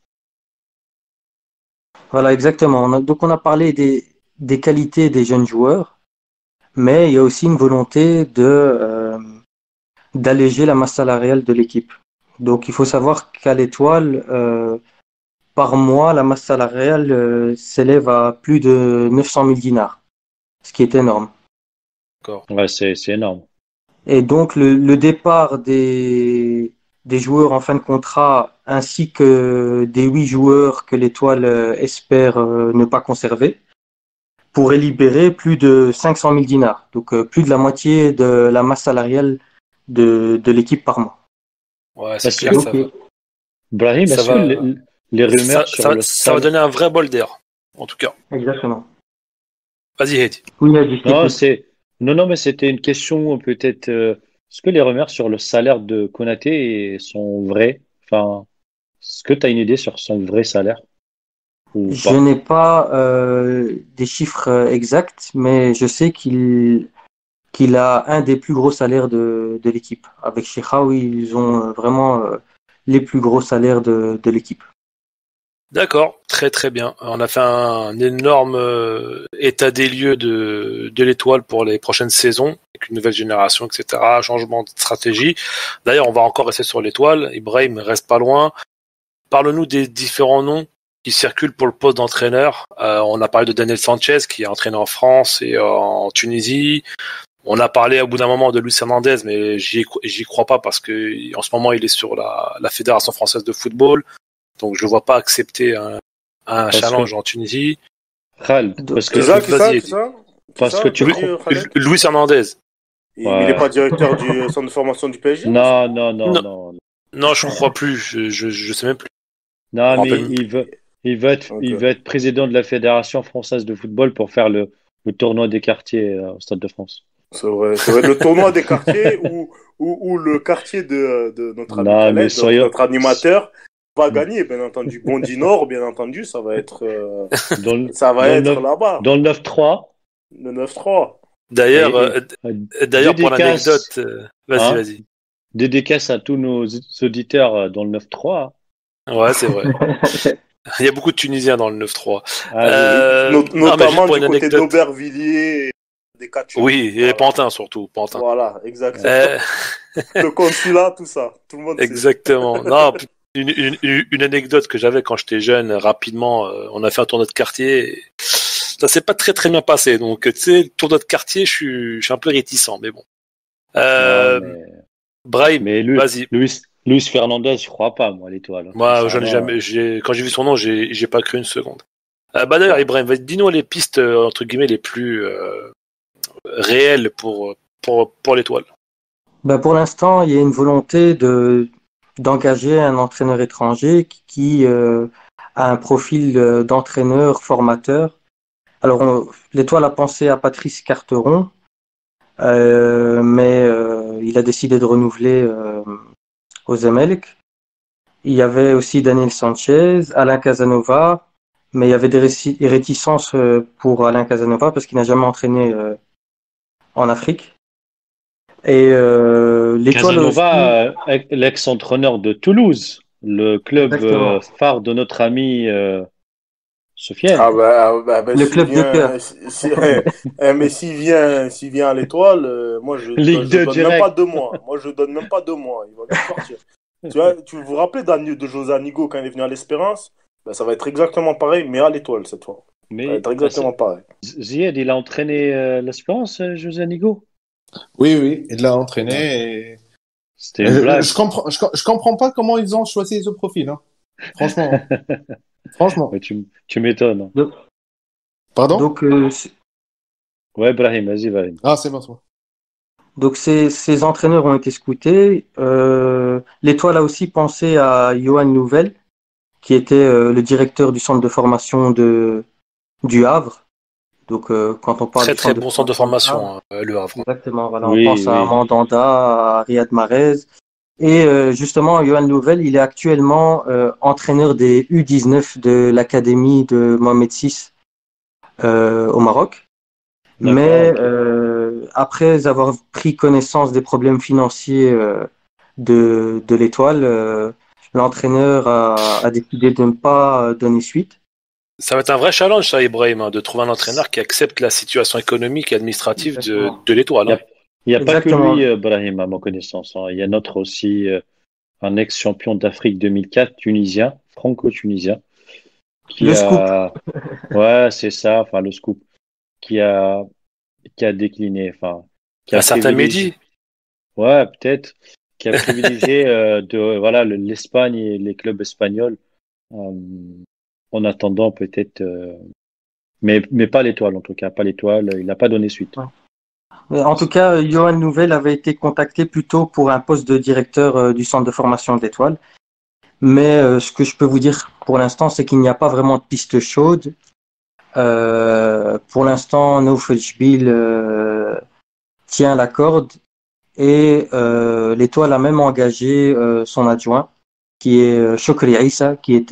Voilà, exactement. Donc on a parlé des qualités des jeunes joueurs, mais il y a aussi une volonté d'alléger la masse salariale de l'équipe. Donc il faut savoir qu'à l'Étoile, par mois, la masse salariale s'élève à plus de 900 000 dinars, ce qui est énorme. D'accord. Ouais, c'est énorme. Et donc le départ des joueurs en fin de contrat ainsi que des 8 joueurs que l'Étoile espère ne pas conserver pourrait libérer plus de 500 000 dinars, donc plus de la moitié de la masse salariale de l'équipe par mois. Ouais, c'est Est-ce clair, que, Donc, ça va. Brahim, Ça est-ce que va, les rumeurs sur le ça va salaire. donner un vrai bol d'air, en tout cas. exactement. Vas-y, Heidi. Oui, Adi, je Non, t'écoute. c'est non, non, mais c'était une question peut-être. Est-ce que les rumeurs sur le salaire de Konaté sont vraies? Enfin, est-ce que tu as une idée sur son vrai salaire ou Je pas? n'ai pas des chiffres exacts, mais je sais qu'il a un des plus gros salaires de l'équipe. Avec Cheikhaoui, ils ont vraiment les plus gros salaires de l'équipe. D'accord, très très bien. On a fait un énorme état des lieux de l'étoile pour les prochaines saisons, avec une nouvelle génération, etc. Changement de stratégie. D'ailleurs, on va encore rester sur l'étoile. Ibrahim reste pas loin. Parle-nous des différents noms qui circulent pour le poste d'entraîneur. On a parlé de Daniel Sanchez, qui est entraîné en France et en Tunisie. On a parlé au bout d'un moment de Luis Hernandez, mais j'y crois pas parce que en ce moment il est sur la Fédération française de football. Donc je ne vois pas accepter un Parce que challenge en Tunisie. Khaled, Donc, parce que c'est ça, Vas-y, c'est Eddie. ça, c'est parce que ça, tu t'as crois. dit, Khaled? Luis Hernandez. Mais il n'est Ouais. pas directeur du centre de formation du PSG aussi? Non, non, non, Non, non, non, je crois plus. Je sais même plus. Je non, me mais rappelle même plus. il Ok. veut être président de la Fédération française de football pour faire le tournoi des quartiers au Stade de France. C'est vrai, c'est vrai. Le tournoi des quartiers où le quartier de notre ami Non, mais Khaled, donc soyons notre animateur, va gagner, bien entendu. Bondy Nord, bien entendu, dans le, ça va dans le être 9, là-bas, dans le 9-3 le 9-3. D'ailleurs, et d'ailleurs pour l'anecdote, dédicace, vas-y, hein, vas-y. dédicace à tous nos auditeurs dans le 9-3. Ouais, c'est vrai. Il y a beaucoup de Tunisiens dans le 9-3. Ah oui, Non, mais juste Notamment pour du une côté anecdote. d'Aubervilliers, des Catcheurs. Oui, et Voilà, Pantin surtout, Pantin. voilà, exactement. Euh, Le consulat, tout ça, tout le monde sait. Exactement. Non, une anecdote que j'avais quand j'étais jeune, rapidement, on a fait un tournoi de quartier. Ça s'est pas très très bien passé. Donc, tu sais, le tournoi de quartier, je suis un peu réticent, mais bon. non, Euh, Brahim, mais vas-y. Luis Fernandez, je crois pas, moi, l'étoile, hein. Moi, j'en ai Sincèrement. jamais. Quand j'ai vu son nom, j'ai pas cru une seconde. Bah d'ailleurs, Bon. Ibrahim, dis-nous les pistes entre guillemets les plus réelles pour l'étoile. ben pour l'instant, il y a une volonté d'engager un entraîneur étranger qui a un profil d'entraîneur formateur. Alors, l'Étoile a pensé à Patrice Carteron, mais il a décidé de renouveler aux Emelec. Il y avait aussi Daniel Sanchez, Alain Casanova, mais il y avait des réticences pour Alain Casanova parce qu'il n'a jamais entraîné en Afrique. Et l'Étoile aussi. Casanova, l'ex-entraîneur de Toulouse, le club Exactement. phare de notre ami Sofiane. Le S'il club de cœur. vient, mais s'il vient à l'Étoile, moi Ligue je 2 donne même pas direct. 2 mois. Moi je donne même pas 2 mois. Il va vite partir. Tu vois, tu vous rappelez de José Anigo quand il est venu à l'Espérance? Ben, ça va être exactement pareil, mais à l'Étoile cette fois. Ça va Mais être exactement pareil. Zied, il a entraîné l'Espérance, José Anigo. Oui, oui, il l'a entraîné. Ouais. Et... C'était une blague. Je comprends pas comment ils ont choisi ce profil. Hein. Franchement, franchement. Ouais, tu m'étonnes. Donc, Pardon? donc, Ouais, Brahim, vas-y, Brahim. Ah, c'est bon, c'est bon. donc ces entraîneurs ont été scoutés. L'Étoile a aussi pensé à Johan Nouvel, qui était le directeur du centre de formation du Havre. Donc, quand on parle Très du très centre de bon centre de formation du formation, Le Havre. exactement, voilà, on Oui, pense à oui. Mandanda, à Riyad Mahrez. Et justement, Johan Nouvel, il est actuellement entraîneur des U19 de l'académie de Mohamed VI au Maroc. D'accord, Mais ok. après avoir pris connaissance des problèmes financiers de l'Étoile, l'entraîneur a décidé de ne pas donner suite. Ça va être un vrai challenge, ça, Ibrahim, hein, de trouver un entraîneur qui accepte la situation économique et administrative Exactement. de l'Étoile. Il Hein. y a pas que Exactement. lui, Brahim, à ma connaissance. Hein. Il y a notre aussi, un ex-champion d'Afrique 2004, tunisien, franco-tunisien, qui Le scoop. a, ouais, c'est ça, enfin, le scoop, qui a, qui a décliné, enfin, qui Un a certain privilégié, Mehdi. ouais, peut-être, qui a privilégié, voilà, l'Espagne et les clubs espagnols, euh, en attendant peut-être, mais pas l'Étoile, en tout cas, pas l'Étoile, il n'a pas donné suite. Ouais. Mais en tout cas, Johan Nouvel avait été contacté plutôt pour un poste de directeur du centre de formation de l'Étoile. Mais ce que je peux vous dire pour l'instant, c'est qu'il n'y a pas vraiment de piste chaude. Pour l'instant, Neufelsbill tient la corde et l'Étoile a même engagé son adjoint, qui est Chokri Issa, qui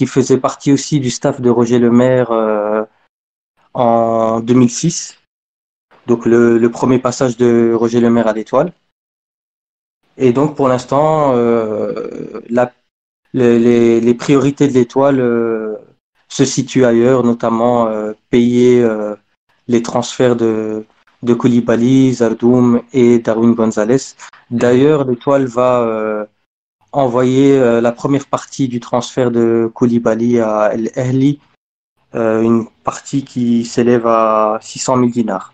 faisait partie aussi du staff de Roger Lemaire en 2006. Donc le premier passage de Roger Lemaire à l'Étoile. Et donc pour l'instant, les priorités de l'Étoile se situent ailleurs, notamment payer les transferts de Koulibaly, Zardoum et Darwin Gonzalez. D'ailleurs, l'Étoile va envoyer la première partie du transfert de Koulibaly à El Ahly, une partie qui s'élève à 600 000 dinars.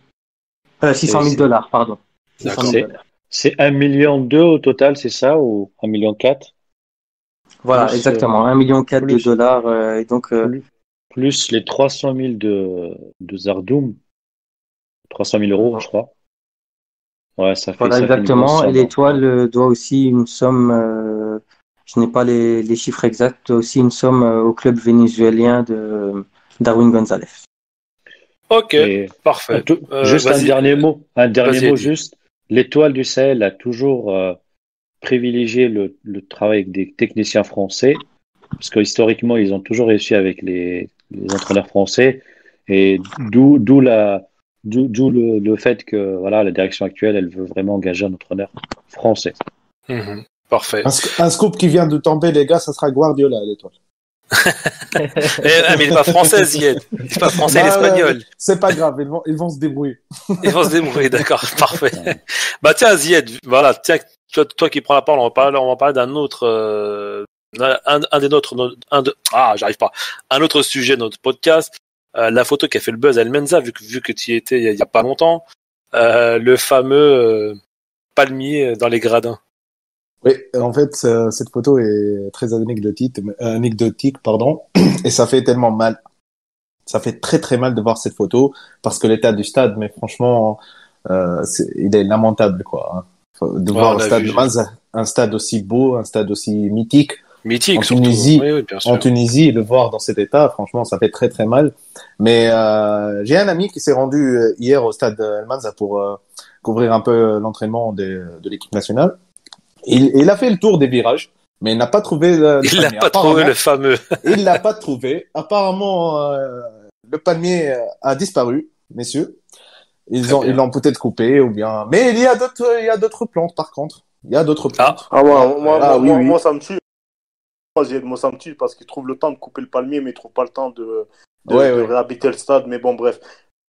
600 000 dollars, pardon. 600 000 D'accord. dollars. C'est 1,2 million au total, c'est ça, ou 1,4 million? Voilà, Plus, exactement, 1,4 million de plus, dollars. Et donc, plus les 300 000 de Zardoum, 300 000 euros, je crois. Ouais, voilà, ça fait une grosse exactement. Et somme. Hein. l'Étoile doit aussi une somme, je n'ai pas les chiffres exacts, doit aussi une somme au club vénézuélien de Darwin Gonzalez. Ok, Et parfait. juste Vas-y, un dernier vas-y, mot Eddie. juste. L'Étoile du Sahel a toujours privilégié le travail avec des techniciens français, parce que historiquement, ils ont toujours réussi avec les entraîneurs français, et d'où le fait que voilà, la direction actuelle, elle veut vraiment engager un entraîneur français. Mhm, parfait. Un scoop qui vient de tomber, les gars, ça sera Guardiola à l'Étoile. Mais il n'est pas français, Zied. Il n'est pas français, il est Bah, espagnol. c'est pas grave, ils vont se débrouiller. Ils vont se débrouiller, d'accord, parfait. Bah tiens, Zied, voilà, tiens, toi qui prends la parole, on va parler d'un autre, un des nôtres, j'arrive pas, un autre sujet de notre podcast, la photo qui a fait le buzz à El Menza, vu que tu y étais il y a pas longtemps, le fameux palmier dans les gradins. Oui, en fait, cette photo est très anecdotique, pardon, et ça fait tellement mal. Ça fait très très mal de voir cette photo parce que l'état du stade, mais franchement, il est lamentable quoi. Hein. De Ouais, voir on le a stade vu. de Menza, un stade aussi beau, un stade aussi mythique. Mythique, En surtout. Tunisie, Oui, bien sûr. En Tunisie, le voir dans cet état, franchement, ça fait très très mal. Mais j'ai un ami qui s'est rendu hier au stade El Manza pour couvrir un peu l'entraînement de l'équipe nationale. Il a fait le tour des virages, mais il n'a pas trouvé le Il l'a palmier. pas trouvé, le fameux. Il l'a pas trouvé. Apparemment, le palmier a disparu, messieurs. Ils l'ont peut-être coupé ou bien. Mais il y a d'autres plantes par contre. Il y a d'autres plantes. Ah, Oui. moi, ça me tue. Moi, ça me tue parce qu'ils trouvent le temps de couper le palmier, mais ils trouvent pas le temps de réhabiliter le stade. Mais bon, bref,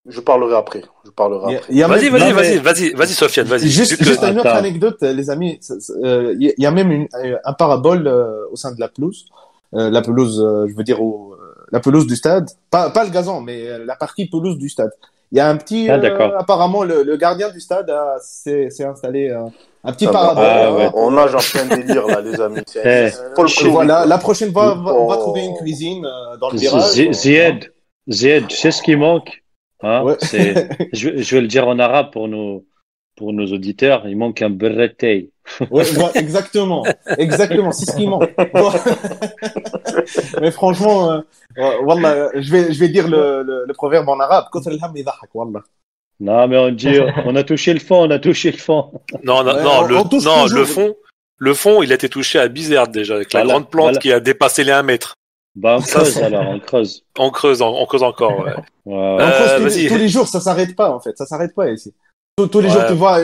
je parlerai après. Vas-y, Sofiane, vas-y. Juste une autre anecdote, les amis. Il y a même un parabole au sein de la pelouse. La pelouse, je veux dire, la pelouse du stade. Pas le gazon, mais la partie pelouse du stade. Il y a un petit, apparemment, le gardien du stade s'est installé un petit parabole. On nage en plein délire, là, les amis. Voilà, la prochaine fois, on va trouver une cuisine dans le virage. Zied, tu sais ce qui manque? Hein? Ouais. Je vais le dire en arabe pour nos auditeurs. Il manque un berretei. Ouais, exactement, c'est ce qui manque. Mais franchement, wallah, je vais dire le proverbe en arabe. Non, mais on a touché le fond, Non, le fond, il a été touché à Bizerte déjà, avec la grande plante qui a dépassé les 1 mètre. Bah, on creuse. On creuse encore, ouais. On creuse tous les jours, ça s'arrête pas, en fait. Ça s'arrête pas ici. Tous les jours, tu vois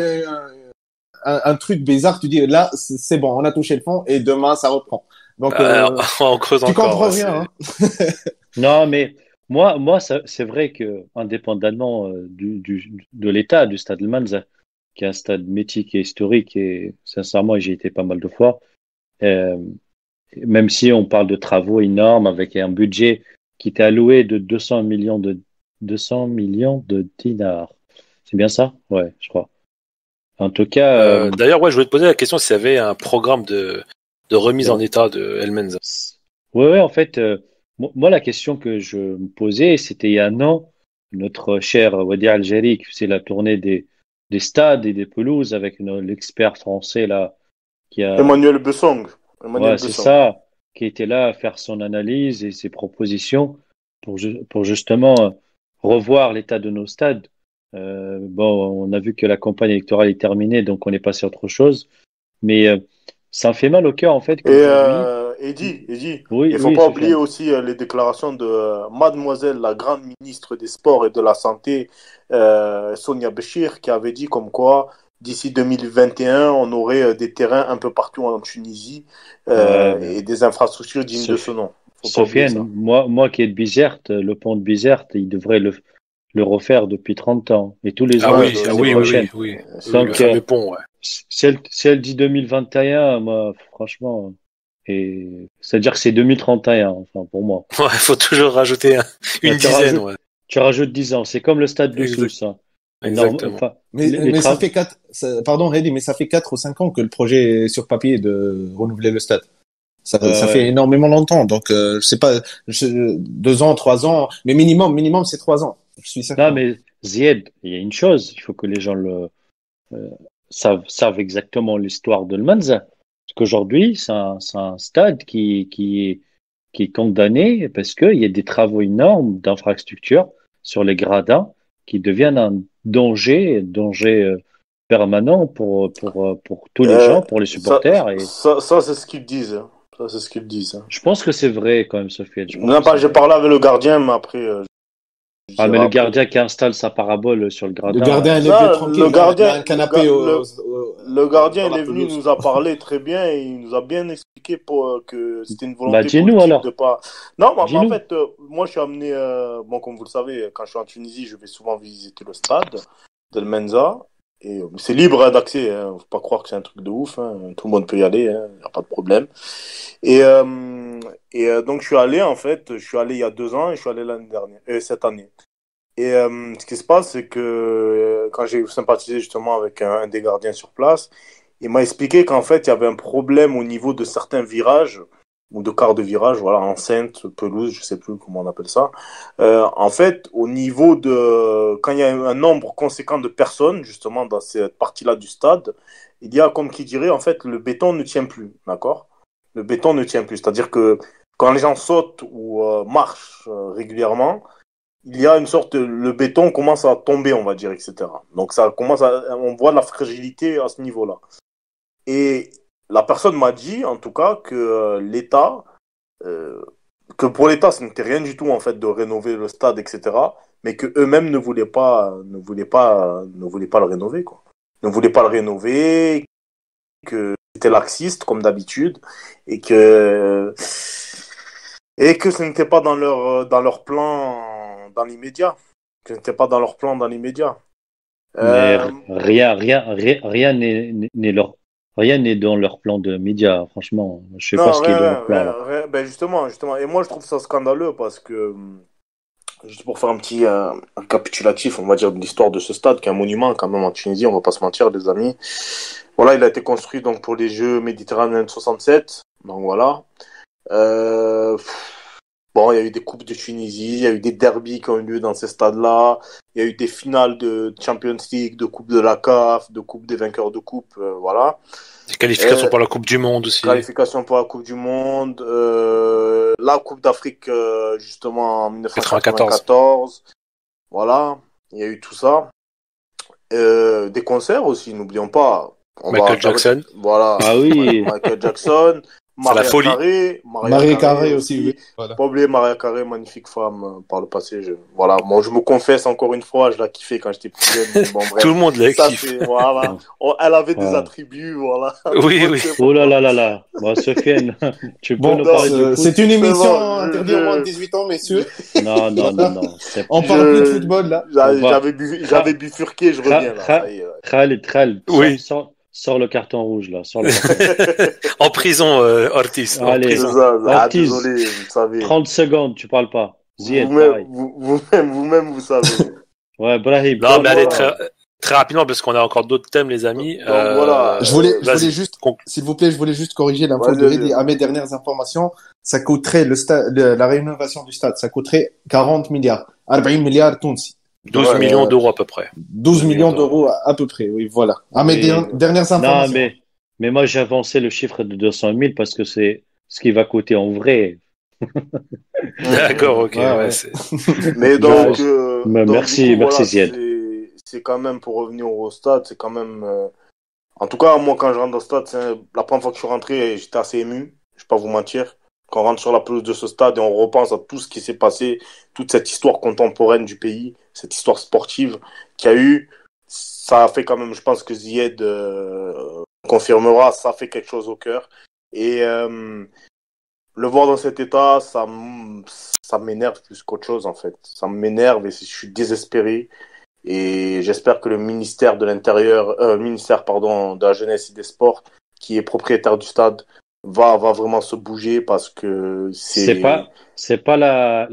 un truc bizarre, tu dis, là, c'est bon, on a touché le fond, et demain, ça reprend. Donc, on creuse tu encore. comprends rien, hein. Non, mais moi, c'est vrai que, indépendamment de l'état du stade El Manza, qui est un stade mythique et historique, et sincèrement, j'y ai été pas mal de fois, même si on parle de travaux énormes avec un budget qui était alloué de 200 millions de dinars. C'est bien ça? Ouais, je crois. En tout cas. D'ailleurs, je voulais te poser la question s'il y avait un programme de remise en état de El Menza. Ouais, en fait, moi, la question que je me posais, c'était il y a un an, notre cher Wadi Algérie qui faisait la tournée des stades et des pelouses avec l'expert français là, qui a. Emmanuel Bessong. Ouais, c'est ça, qui était là à faire son analyse et ses propositions pour justement revoir l'état de nos stades. On a vu que la campagne électorale est terminée, donc on est passé à autre chose. Mais ça me fait mal au cœur, en fait, Eddy, oui, il faut pas oublier aussi les déclarations de mademoiselle la grande ministre des Sports et de la Santé, Sonia Béchir, qui avait dit comme quoi d'ici 2021, on aurait des terrains un peu partout en Tunisie et des infrastructures dignes de ce nom. Sofiane, moi qui est de Bizerte, le pont de Bizerte, il devrait le refaire depuis 30 ans. Et tous les ans, oui. Donc, le fameux pont, ouais. Si elle dit 2021, moi, franchement, c'est-à-dire que c'est 2031, enfin, pour moi. Ouais, il faut toujours rajouter une dizaine, Tu rajoutes 10 ans. C'est comme le stade de Sousse. Exactement. Mais ça fait 4, pardon, Reddy, mais ça fait 4 ou 5 ans que le projet est sur papier de renouveler le stade. Ça fait énormément longtemps. Donc, je sais pas, 2 ans, 3 ans, mais minimum, c'est 3 ans. Je suis certain. Non, mais Zied, il y a une chose, il faut que les gens savent exactement l'histoire de Le Manza. Parce qu'aujourd'hui, c'est un stade qui est condamné parce qu'il y a des travaux énormes d'infrastructure sur les gradins qui deviennent un danger permanent pour tous les gens, pour les supporters. Ça c'est ce qu'ils disent. Hein. Ça, c'est ce qu'ils disent. Je pense que c'est vrai quand même, Sophie. J'ai parlé avec le gardien, mais après. Mais le gardien qui installe sa parabole sur le gradin. Le gardien, il est tranquille. Le gardien, un canapé le gardien, il est venu, il nous a parlé très bien et il nous a bien expliqué que c'était une volonté politique alors. De pas. Non, mais en fait, moi, je suis amené. Comme vous le savez, quand je suis en Tunisie, je vais souvent visiter le stade d'El Menza. Et c'est libre d'accès. Faut pas croire que c'est un truc de ouf. Tout le monde peut y aller. Y a pas de problème. Et donc je suis allé il y a 2 ans et je suis allé l'année dernière, cette année. Et ce qui se passe, c'est que quand j'ai sympathisé justement avec un des gardiens sur place, il m'a expliqué qu'en fait, il y avait un problème au niveau de certains virages, ou de quarts de virage, voilà, enceinte, pelouse, je sais plus comment on appelle ça. En fait, au niveau de... Quand il y a un nombre conséquent de personnes, justement, dans cette partie-là du stade, il y a, comme qui dirait, en fait, le béton ne tient plus, d'accord? Le béton ne tient plus. C'est-à-dire que quand les gens sautent ou marchent régulièrement, il y a une sorte le béton commence à tomber, on va dire, etc. Donc on voit la fragilité à ce niveau-là. Et la personne m'a dit, en tout cas, que euh, que pour l'État, ce n'était rien du tout, en fait, de rénover le stade, etc. Mais que eux-mêmes ne voulaient pas le rénover, quoi. Ne voulaient pas le rénover, que c'était laxiste, comme d'habitude, et que, et que ce n'était pas dans leur plan dans l'immédiat. Que ce n'était pas dans leur plan dans l'immédiat. Mais Euh, rien n'est dans leur plan de médias, franchement. Je sais pas non, ce qui est rien, dans leur rien, plan là. rien, rien. Ben justement. Et moi, je trouve ça scandaleux parce que, juste pour faire un petit récapitulatif, on va dire, de l'histoire de ce stade, qui est un monument quand même en Tunisie, on va pas se mentir, les amis. Voilà, il a été construit donc pour les Jeux méditerranéens de 67. Donc voilà. Euh, Bon, il y a eu des coupes de Tunisie, il y a eu des derbies qui ont eu lieu dans ces stades-là, il y a eu des finales de Champions League, de Coupe de la CAF, de Coupe des vainqueurs de Coupe, voilà. Des qualifications pour la Coupe du Monde aussi. Qualification pour la Coupe du Monde, la Coupe d'Afrique justement en 1994, voilà, il y a eu tout ça. Des concerts aussi, n'oublions pas. Michael Jackson. Voilà, Ah oui. Michael Jackson. La folie. Maria Carré aussi, oui. Voilà. Pas oublier Maria Carré, magnifique femme par le passé. Voilà, moi je me confesse encore une fois, je la kiffais quand j'étais plus jeune. Bon, bref. Tout le monde l'a kiffé. Voilà. Elle avait des attributs, voilà. Oui, oui. Oh là là là là. Bon, Sofiane, tu peux nous parler du foot? C'est une émission bon, interdite aux moins de 18 ans, messieurs. Non. On parle plus de football, là. J'avais bifurqué, je reviens là. Ça y est, ouais. Khaled, Oui. sors le carton rouge là. Sors le carton. En prison, Ortiz. Allez. C'est ça. Ortiz, Désolé, vous savez. 30 secondes, tu parles pas. Zied, pareil. Vous-même, vous savez. Ouais, Brahim. Non, mais allez, très rapidement, parce qu'on a encore d'autres thèmes, les amis. Donc, voilà. Je voulais juste, s'il vous plaît, je voulais juste corriger l'info de Reddy. À mes dernières informations, ça coûterait la rénovation du stade, ça coûterait 40 milliards. 40 milliards Tunsi. 12 millions d'euros à peu près. 12 millions d'euros à peu près, oui, voilà. À mes dernières informations. Non, mais moi, j'ai avancé le chiffre de 200 000 parce que c'est ce qui va coûter en vrai. D'accord, ok. Ouais. Mais donc, merci, du coup, merci voilà, Zied. c'est quand même, pour revenir au stade, c'est quand même. En tout cas, moi, quand je rentre dans le stade, la première fois que je suis rentré, j'étais assez ému. Je vais pas vous mentir. Quand on rentre sur la pelouse de ce stade et on repense à tout ce qui s'est passé, toute cette histoire contemporaine du pays, cette histoire sportive qu'il y a eu, ça a fait quand même, je pense que Zied confirmera, ça fait quelque chose au cœur. Et le voir dans cet état, ça m'énerve plus qu'autre chose, en fait. Ça m'énerve et je suis désespéré. Et j'espère que le ministère de la Jeunesse et des Sports, qui est propriétaire du stade, va vraiment se bouger parce que c'est pas la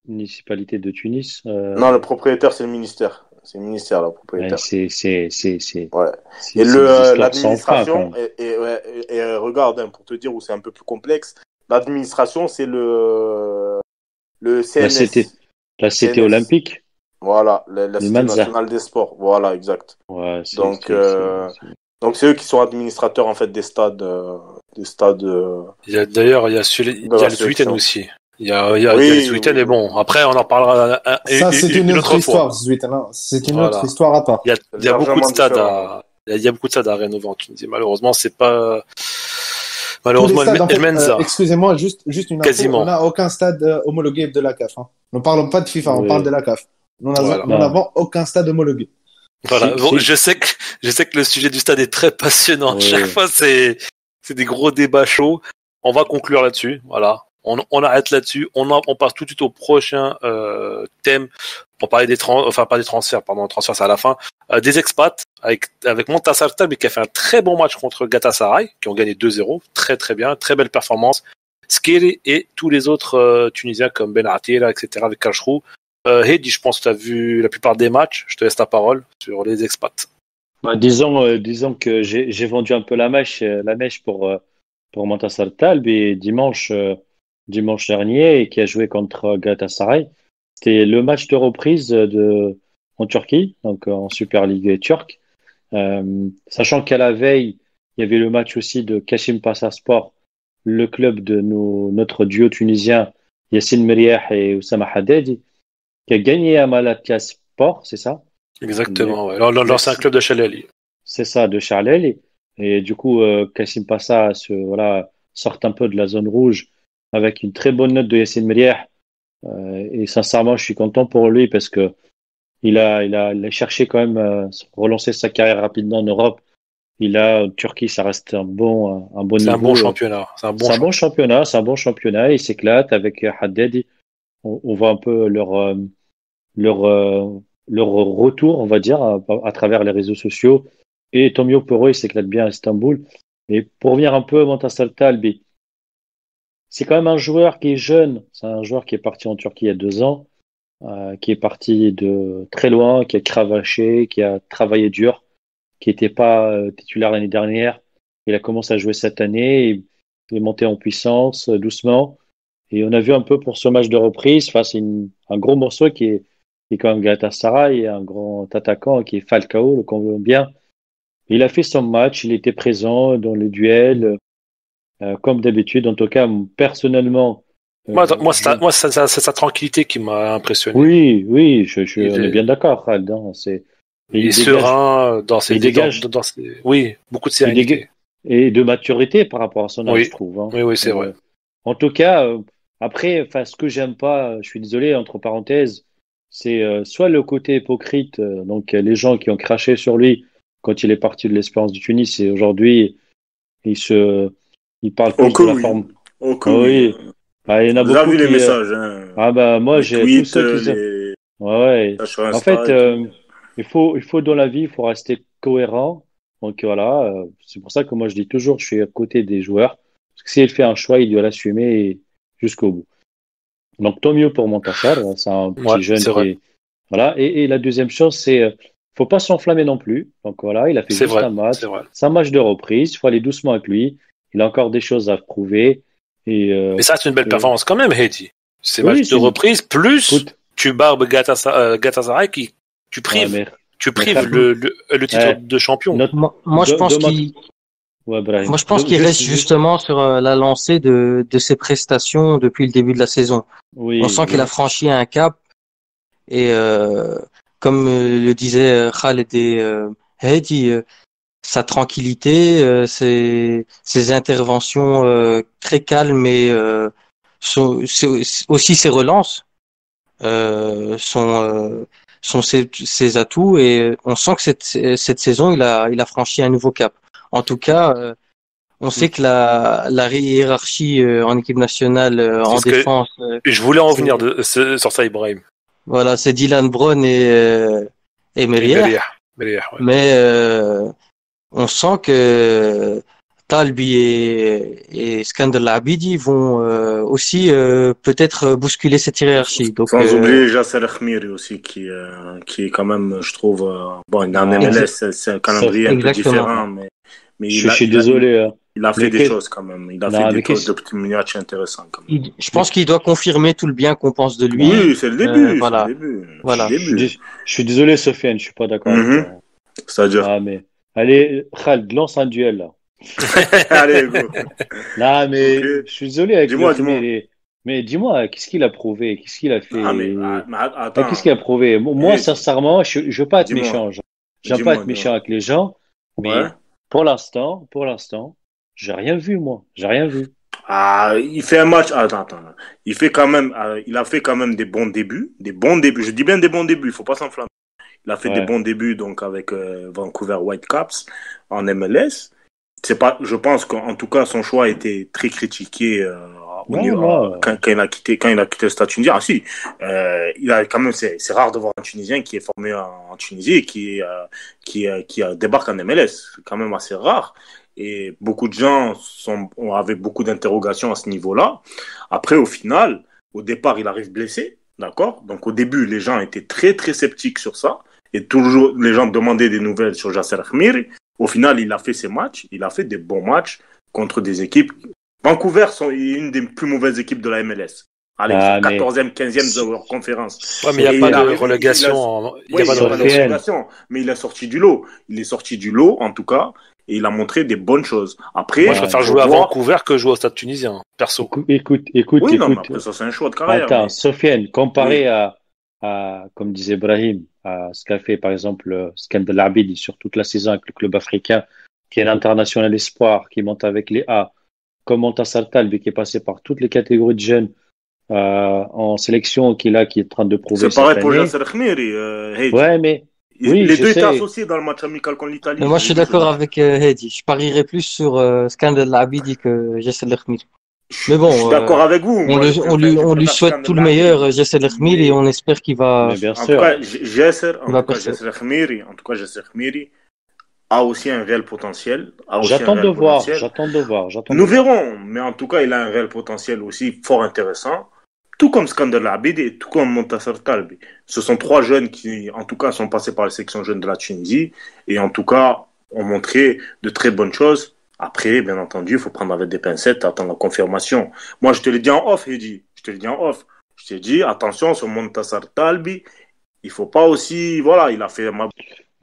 municipalité de Tunis. Non, le propriétaire, c'est le ministère. C'est le ministère, le propriétaire. Ouais, et l'administration, et regarde, hein, pour te dire où c'est un peu plus complexe, l'administration, c'est le CNS. La Cité olympique. Voilà, la Cité nationale des sports. Voilà, exact. Ouais, donc c'est eux qui sont administrateurs en fait des stades. D'ailleurs, il y a le Zuiten aussi. Il y a le Zuiten, mais bon, après on en parlera c'est une autre histoire, Zuiten. C'est une autre histoire à part. Il y a beaucoup de stades à rénover en Tunisie. Malheureusement, c'est pas. Malheureusement, excusez-moi, juste une info. Quasiment. On n'a aucun stade homologué de la CAF. Hein. Ne parlons pas de FIFA, on parle de la CAF. Nous n'avons aucun stade homologué. Voilà. Bon, je sais que le sujet du stade est très passionnant. Chaque fois, c'est des gros débats chauds. On va conclure là-dessus. Voilà. On arrête là-dessus. On passe tout de suite au prochain thème. On parlait pas des transferts, pardon, transferts c'est à la fin. Des expats avec Montassar Talbi qui a fait un très bon match contre Galatasaray, qui ont gagné 2-0, très très bien, très belle performance. Skiri et tous les autres Tunisiens comme Ben Atira, etc. avec Kashrou. Heidi, je pense que tu as vu la plupart des matchs. Je te laisse ta parole sur les expats. Disons que j'ai vendu un peu la mèche pour Montassar Talbi dimanche dernier et qui a joué contre Galatasaray. C'était le match de reprise en Turquie, donc en Super League turque. Sachant qu'à la veille, il y avait le match aussi de Kashim Passa Sport, le club de notre duo tunisien, Yassine Meriah et Oussama Haddadi, qui a gagné à Malatya Sport, c'est ça? Exactement, ouais. L'ancien club de Chalali. C'est ça, de Charlel. Et du coup, Kassim Passa sort un peu de la zone rouge avec une très bonne note de Yassine Meriah. Et sincèrement, je suis content pour lui parce que il a cherché quand même relancer sa carrière rapidement en Europe. Turquie, ça reste un bon C'est niveau. un bon championnat. C'est un bon championnat. C'est un bon championnat. Ils s'éclatent avec Haddadi. On voit un peu leur, euh, leur retour, on va dire, à travers les réseaux sociaux. Et tant mieux pour eux, ils s'éclatent bien à Istanbul. Et pour revenir un peu à Montassar Talbi, c'est quand même un joueur qui est jeune. C'est un joueur qui est parti en Turquie il y a 2 ans, qui est parti de très loin, qui a cravaché, qui a travaillé dur, qui n'était pas titulaire l'année dernière. Il a commencé à jouer cette année. Il est monté en puissance doucement. Et on a vu un peu pour ce match de reprise face à un gros morceau qui est quand même Galatasaray et un grand attaquant qui est Falcao, le Colombien. Il a fait son match, il était présent dans le duel, comme d'habitude. En tout cas, personnellement, c'est sa tranquillité qui m'a impressionné. oui, on est bien d'accord, Khaled, hein. Il est serein dans ses oui, beaucoup de sérénité. Et de maturité par rapport à son âge, Oui. je trouve. Hein. Oui, c'est vrai. En tout cas, après, ce que j'aime pas, je suis désolé, entre parenthèses, c'est soit le côté hypocrite, donc les gens qui ont craché sur lui quand il est parti de l'Espérance de Tunis et aujourd'hui, il parle plus de la forme. Oui. Ah, il y en a Vous beaucoup avez vu les qui, messages, hein. ah bah moi Les j'ai tous tweets, ceux qui les ouais. messages sur En Insta fait, et tout. il faut dans la vie, il faut rester cohérent. Donc voilà, c'est pour ça que moi je dis toujours, je suis à côté des joueurs. Parce que s'il fait un choix, il doit l'assumer jusqu'au bout. Donc tant mieux pour Montassar, c'est un petit jeune c'est qui vrai. est voilà. Et la deuxième chose, c'est faut pas s'enflammer non plus. Donc voilà, il a fait C'est juste vrai. un match, C'est vrai. c'est un match de reprise. Il faut aller doucement avec lui. Il a encore des choses à prouver. Mais ça, c'est une belle performance quand même, Heidi. C'est Oui, match de reprise, plus Écoute, tu barbes Galatasaray qui tu prives, ouais, tu mais prives le titre ouais, de champion. Moi, je pense Ouais, Brahim. moi, je pense qu'il reste justement sur la lancée de ses prestations depuis le début de la saison. On sent qu'il a franchi un cap et comme le disait Khaled et Heidi, sa tranquillité, ses interventions très calmes et aussi ses relances sont ses atouts et on sent que cette saison il a franchi un nouveau cap. En tout cas, on sait que la hiérarchie en équipe nationale C'est en ce que défense, je voulais en venir c'est sur ça, Ibrahim. voilà, c'est Dylan Brown et Et Meriah, Meriah, ouais. mais on sent que Talbi et Skander Labidi vont aussi peut-être bousculer cette hiérarchie. Donc, Sans oublier Jasser Khmiri aussi, qui est quand même, je trouve, bon, il est en MLS, c'est un calendrier un peu différent, mais je suis désolé. il a fait des choses quand même. Il a fait des petits matchs intéressants quand même. Je pense qu'il doit confirmer tout le bien qu'on pense de lui. Oui, c'est le début. Voilà. C'est le début. Voilà. Je suis désolé, Sofiane, je suis pas d'accord avec toi. C'est-à-dire. Ah, mais allez, Khaled, lance un duel là. Allez, go. Non, mais Okay. je suis désolé avec dis-moi. Mais dis-moi, qu'est-ce qu'il a prouvé? Qu'est-ce qu'il a fait? Mais attends. Qu'est-ce qu'il a prouvé? Moi, sincèrement, je veux pas être méchant. J'aime pas être méchant avec les gens, mais pour l'instant, j'ai rien vu, moi. J'ai rien vu. Il fait un match. Attends. Il fait quand même. Il a fait quand même des bons débuts. Je dis bien des bons débuts. Il faut pas s'enflammer. Il a fait des bons débuts donc avec Vancouver Whitecaps en MLS. Je pense qu'en tout cas son choix a été très critiqué quand il a quitté le Stade tunisien. Ah si, il a quand même c'est rare de voir un Tunisien qui est formé en Tunisie et qui débarque en MLS. C'est quand même assez rare. Et beaucoup de gens avaient beaucoup d'interrogations à ce niveau-là. Après, au départ, il arrive blessé, d'accord? Donc au début, les gens étaient très très sceptiques sur ça. Et toujours, les gens demandaient des nouvelles sur Jasser Khmiri. Au final, il a fait ses matchs. Il a fait des bons matchs contre des équipes. Vancouver est une des plus mauvaises équipes de la MLS. Allez, Ah, ils sont mais 14e, 15e de leur conférence. Ouais, mais il n'y Et a pas il est de arrivé, relégation. Il y oui, a il pas n'y de a pas de Sofiane. relégation, mais il est sorti du lot. Il est sorti du lot, en tout cas, et il a montré des bonnes choses. Moi, je Après, Ah, préfère il faut jouer à voir. Vancouver que jouer au Stade tunisien, perso. Oui, non, mais écoute. après, ça, c'est un choix de carrière. Attends, Mais Sofiane, oui, comparé comme disait Ibrahim, à ce qu'a fait par exemple Skandal Abidi sur toute la saison avec le club africain, qui est l'international espoir, qui monte avec les A, comme Montassar Talbi, qui est passé par toutes les catégories de jeunes en sélection, qui est en train de prouver c'est cette pareil pour année. Yasser Khmiri, Heidi. Ouais, mais oui, Les je deux étaient sais. associés dans le match amical contre Mais l'Italie. moi, Je je l'ai suis vu, ce d'accord match. avec Hedi. Je parierais plus sur Skandal Labidi que Jessel Khmir. Mais Je suis bon, d'accord avec vous. Moi, on je lui préfère souhaite Scan tout le Labid. meilleur, Jessel Khmir, et Mais on espère Mais bien en tout sûr. cas, Yasser, qu'il va percer. Yasser Khmiri a aussi un réel potentiel. A aussi un J'attends de réel voir, potentiel. j'attends de voir, j'attends de Nous voir. verrons, mais en tout cas, il a un réel potentiel aussi fort intéressant. Tout comme Skander Abid et tout comme Montassar Talbi. Ce sont trois jeunes qui, en tout cas, sont passés par la section jeune de la Tunisie et en tout cas, ont montré de très bonnes choses. Après, bien entendu, il faut prendre avec des pincettes, attendre la confirmation. Moi, je te l'ai dit en off, Eddy. Je te l'ai dit en off. Je t'ai dit, attention, sur Montassar Talbi, il faut pas aussi, voilà, il a fait ma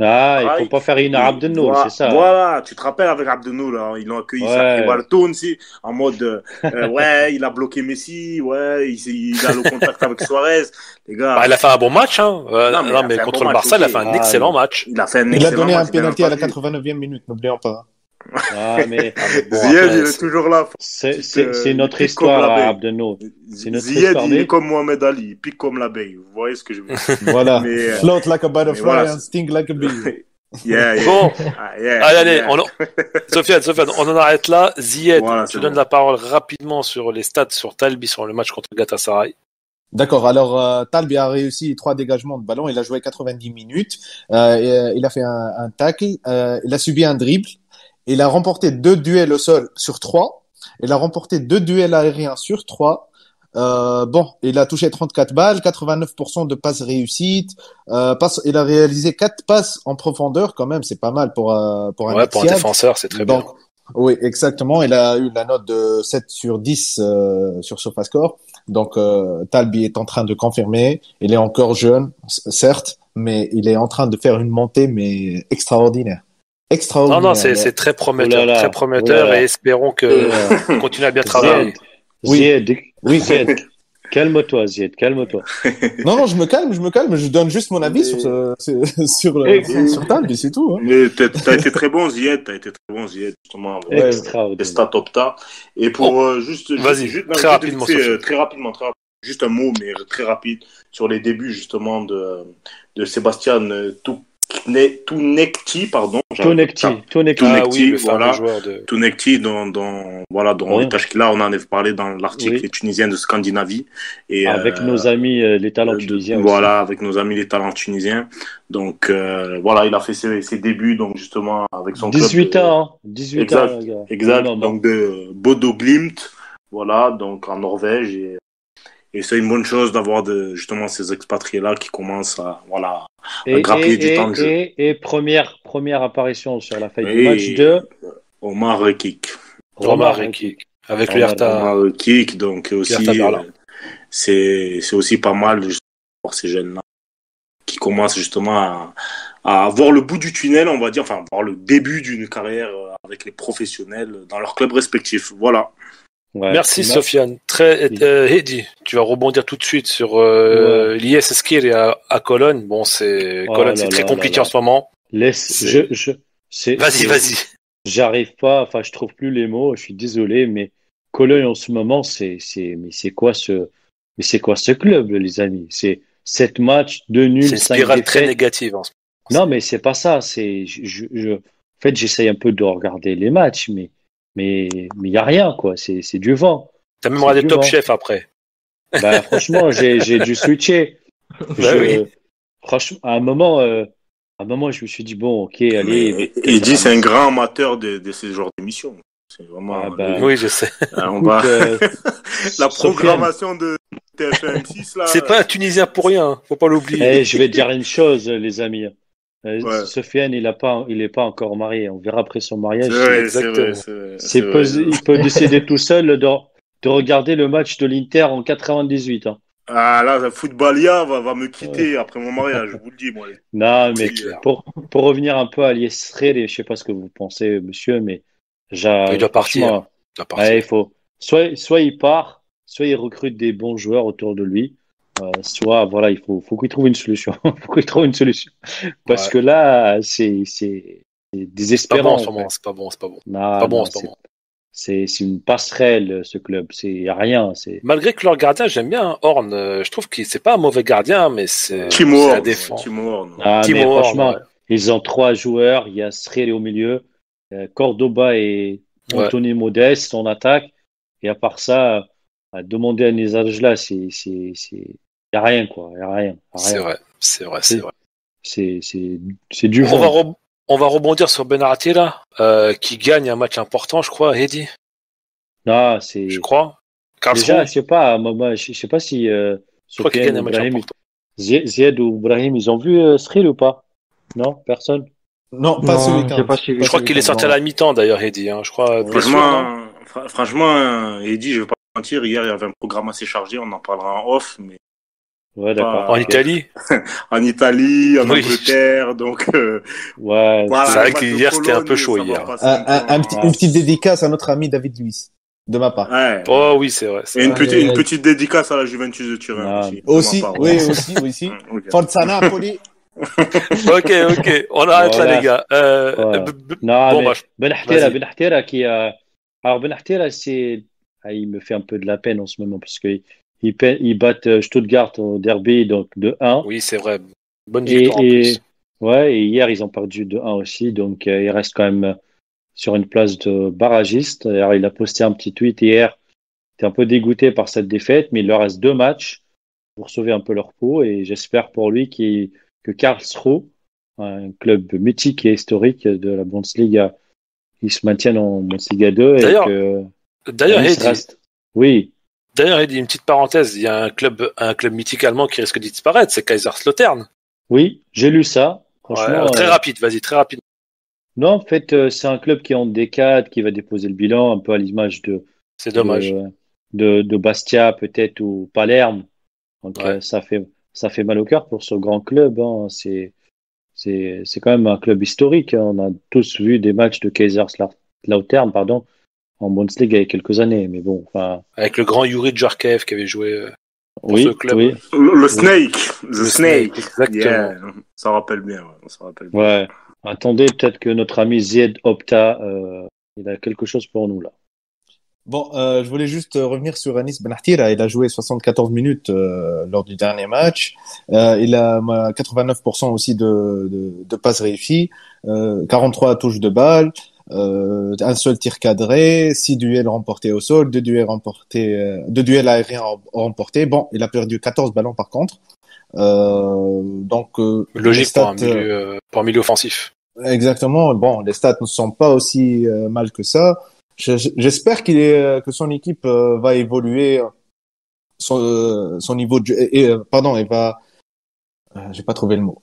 Ah, il faut pareil. pas faire une arabe Et de Nour, c'est ça. voilà, tu te rappelles avec Abdenour, là, ils l'ont accueilli Sahri Ouais. Walton aussi, en mode ouais, il a bloqué Messi, ouais, il a le contact avec Suarez. Les Bah, il gars, a fait un bon match, hein. non, mais il Non, a mais fait un bon contre le match, Barça, ok. il a fait un Ah, excellent match. Il a fait un Il a excellent donné un match, bien penalty à la entendu. 89e minute, n'oublions pas. Ah, mais bon, Ziyech, il après, est toujours là. c'est Il notre pique comme histoire à l'abeille. Abdenour. C'est notre Ziyech, histoire. il est Mais comme Mohamed Ali, il pique comme l'abeille. Vous voyez ce que je veux dire. Voilà. Mais, Float like a mais butterfly voilà. and sting like a bee. Yeah, yeah. bon, Ah, yeah, allez, yeah. Sofiane, on en arrête là. Zied, Voilà, tu c'est donnes bon. la parole rapidement sur les stats sur Talbi sur le match contre Galatasaray. D'accord. Alors, Talbi a réussi 3 dégagements de ballon. Il a joué 90 minutes. Il a fait un tackle. Il a subi un dribble. Il a remporté 2 duels au sol sur 3. Il a remporté 2 duels aériens sur 3. Bon, il a touché 34 balles, 89% de passes réussites. Il a réalisé 4 passes en profondeur quand même. C'est pas mal pour un Ouais, pour un axial. défenseur, c'est très Donc, bien. oui, exactement. Il a eu la note de 7 sur 10 sur SofaScore. Donc, Talbi est en train de confirmer. Il est encore jeune, certes, mais il est en train de faire une montée, mais extraordinaire. Non, Extraordinaire. c'est très oh là prometteur, là, oh là et là. espérons qu'il continue à bien travailler. Zied, Oui. Zied, Zied, calme-toi, Zied, calme-toi. Non, je me calme. Je donne juste mon avis sur Et- sur Talbi, c'est tout. Hein. Mais t'as été très bon, Zied. T'as été très bon, Zied, justement, avec Ouais. les Extraordinaire. stats Opta. Et pour Vas-y, très rapidement, Sophie. très rapidement, juste un mot, mais très rapide, sur les débuts, justement, de Sébastien Tounekti, pardon. Tonekti. Ah oui, le fameux voilà. joueur de. Tounekti, dans Ouais. les Tashkila, on en avait parlé dans l'article Oui. Les Tunisiens de Scandinavie. Et, Avec nos amis, les talents tunisiens aussi. voilà, avec nos amis les talents tunisiens. Donc, voilà, il a fait ses débuts, donc, justement, avec son 18 club. ans, hein. 18 Exact, ans, les gars. exact. Non, non. Donc, de Bodo Glimt, voilà, donc, en Norvège. Et c'est une bonne chose d'avoir justement ces expatriés-là qui commencent à grappiller du temps de jeu. Et première apparition sur la feuille du match Et de Omar Rekik. Omar Rekik. Avec le Omar Hertha. Omar Rekik, donc aussi, Hertha Berlin. c'est aussi pas mal de voir ces jeunes-là qui commencent justement à voir le bout du tunnel, on va dire, enfin, voir le début d'une carrière avec les professionnels dans leurs clubs respectifs. Voilà. Ouais. Merci Sofiane. Hedi, tu vas rebondir tout de suite sur Ouais. l'IS Skiri à Cologne. Bon, Cologne, c'est très compliqué en ce moment. Vas-y. J'arrive pas, enfin, je trouve plus les mots, je suis désolé, mais Cologne en ce moment, mais c'est quoi ce club, les amis? C'est 7 matchs, 2 C'est nuls, une 5 spirale très défaites. négative en ce moment. Non, mais c'est pas ça, en fait, j'essaye un peu de regarder les matchs, mais il y a rien, quoi, c'est du vent. T'as même C'est regardé du Top vent. Chef après. Bah, franchement, j'ai dû switcher. Bah oui. Franchement, à un moment, je me suis dit, bon, ok, allez. Mais Eddy, c'est un grand amateur de ces genres d'émissions. C'est vraiment. Ah, bah, Oui, je sais. On écoute, va... La Sofiane. programmation de TF1 M6, là. C'est pas un Tunisien pour rien, faut pas l'oublier. Je vais te dire une chose, les amis. Ouais. Sofiane, il est pas encore marié. On verra après son mariage. C'est vrai, exactement. c'est vrai. Il peut décider tout seul de regarder le match de l'Inter en 98. Hein. Ah là, Footballia va me quitter après mon mariage, je vous le dis, moi. Non, C'est mais clair. pour revenir un peu à Aliès Rere, je sais pas ce que vous pensez, monsieur, mais Il doit partir. franchement, Il doit ouais, partir. il faut soit il part, soit il recrute des bons joueurs autour de lui, soit voilà, il faut qu'il trouve une solution. faut qu'il trouve une solution. Parce Ouais. que là, c'est C'est pas bon en désespérant ce en moment. fait. C'est pas bon. C'est pas bon. C'est Non, pas bon. non, C'est pas bon. c'est une passerelle ce club. C'est y a rien. C'est Malgré que leur gardien, j'aime bien hein, Horn. Je trouve qu'il c'est pas un mauvais gardien, mais c'est Timo à Horn, défendre. Timo Horn. ah Timo mais Horn, franchement, ouais. ils ont 3 joueurs. Il y a Sreli au milieu, Cordoba et Ouais. Anthony Modeste en attaque. Et à part ça, à demander à Nizaj là, y a rien quoi. Y a rien. Y a C'est rien. vrai. C'est vrai. C'est C'est vrai. c'est du On va, vent. on va rebondir sur Benarati là, qui gagne un match important, je crois, Heidi. Ah, Je c'est crois. déjà, Karlsruhe, je sais pas, moi, je sais pas si je crois qu'il Sofiane gagne un ou match Ibrahim, important. Zied ou Ibrahim, ils ont vu Sril ou pas? Non, personne. Non, pas ce Non, week-end. j'ai pas suivi. Je crois qu'il est sorti à la mi-temps d'ailleurs, Heidi. Hein. Je crois, Ouais. blessure, non? Franchement, Eddy, je vais pas mentir, hier, il y avait un programme assez chargé, on en parlera en off, mais Ouais, d'accord. En pas Ok. Italie? en Italie, en Oui. Angleterre, donc Ouais, C'est voilà, vrai le match de qu'hier c'était un peu Cologne, chaud ça va hier. passer un peu en... Une petite dédicace à notre ami David Luiz, de ma part. Ouais. Oh oui, c'est vrai. Et Aïe, aïe, une aïe. petite dédicace à la Juventus de Turin non, aussi, de Aussi, ma part. oui, Ouais. aussi. Ok. Forza Napoli. Ok, on arrête là, les voilà. gars. Ouais. Non, Bon, bah, mais vas-y. Ben Hattera qui a. Alors, Ben Hattera, il me fait un peu de la peine en ce moment parce que ils battent Stuttgart au derby, donc de 1. Oui, c'est vrai. Bonne victoire en plus. Ouais, et hier, ils ont perdu de 1 aussi, donc il reste quand même sur une place de barragiste. Alors, il a posté un petit tweet hier. Il était un peu dégoûté par cette défaite, mais il leur reste 2 matchs pour sauver un peu leur peau et j'espère pour lui que Karlsruhe, un club mythique et historique de la Bundesliga, il se maintienne en Bundesliga 2 et D'ailleurs, que d'ailleurs, Nice Heidi, reste. Oui, une petite parenthèse. Il y a un club mythique allemand qui risque de disparaître, c'est Kaiserslautern. oui, j'ai lu ça. Ouais, Franchement, très rapide, vas-y, très rapide. non, en fait, c'est un club qui est en D4, qui va déposer le bilan, un peu à l'image C'est dommage. de, de Bastia peut-être ou Palerme. Donc Ouais. ça fait mal au cœur pour ce grand club. Hein. C'est quand même un club historique. Hein. On a tous vu des matchs de Kaiserslautern, pardon, en Bundesliga il y a quelques années. Mais bon, enfin, Avec le grand Yuri Djorkaeff qui avait joué pour ce oui, club. oui, Le oui, Snake, The Le Snake. exactement. Yeah, ça rappelle bien, ouais, ça rappelle bien. ouais. Attendez, peut-être que notre ami Zied Opta, il a quelque chose pour nous là. Bon, je voulais juste revenir sur Anis Benahtira. Il a joué 74 minutes lors du dernier match. Il a 89% aussi de passes réussies, 43 touches de balle, un seul tir cadré, 6 duels remportés au sol, 2 duels aériens remportés. Bon, il a perdu 14 ballons par contre. Donc, les Logique stats, pour un milieu offensif. exactement. Bon, les stats ne sont pas aussi mal que ça. J'espère que son équipe va évoluer son niveau de jeu. Pardon, il va. J'ai pas trouvé le mot.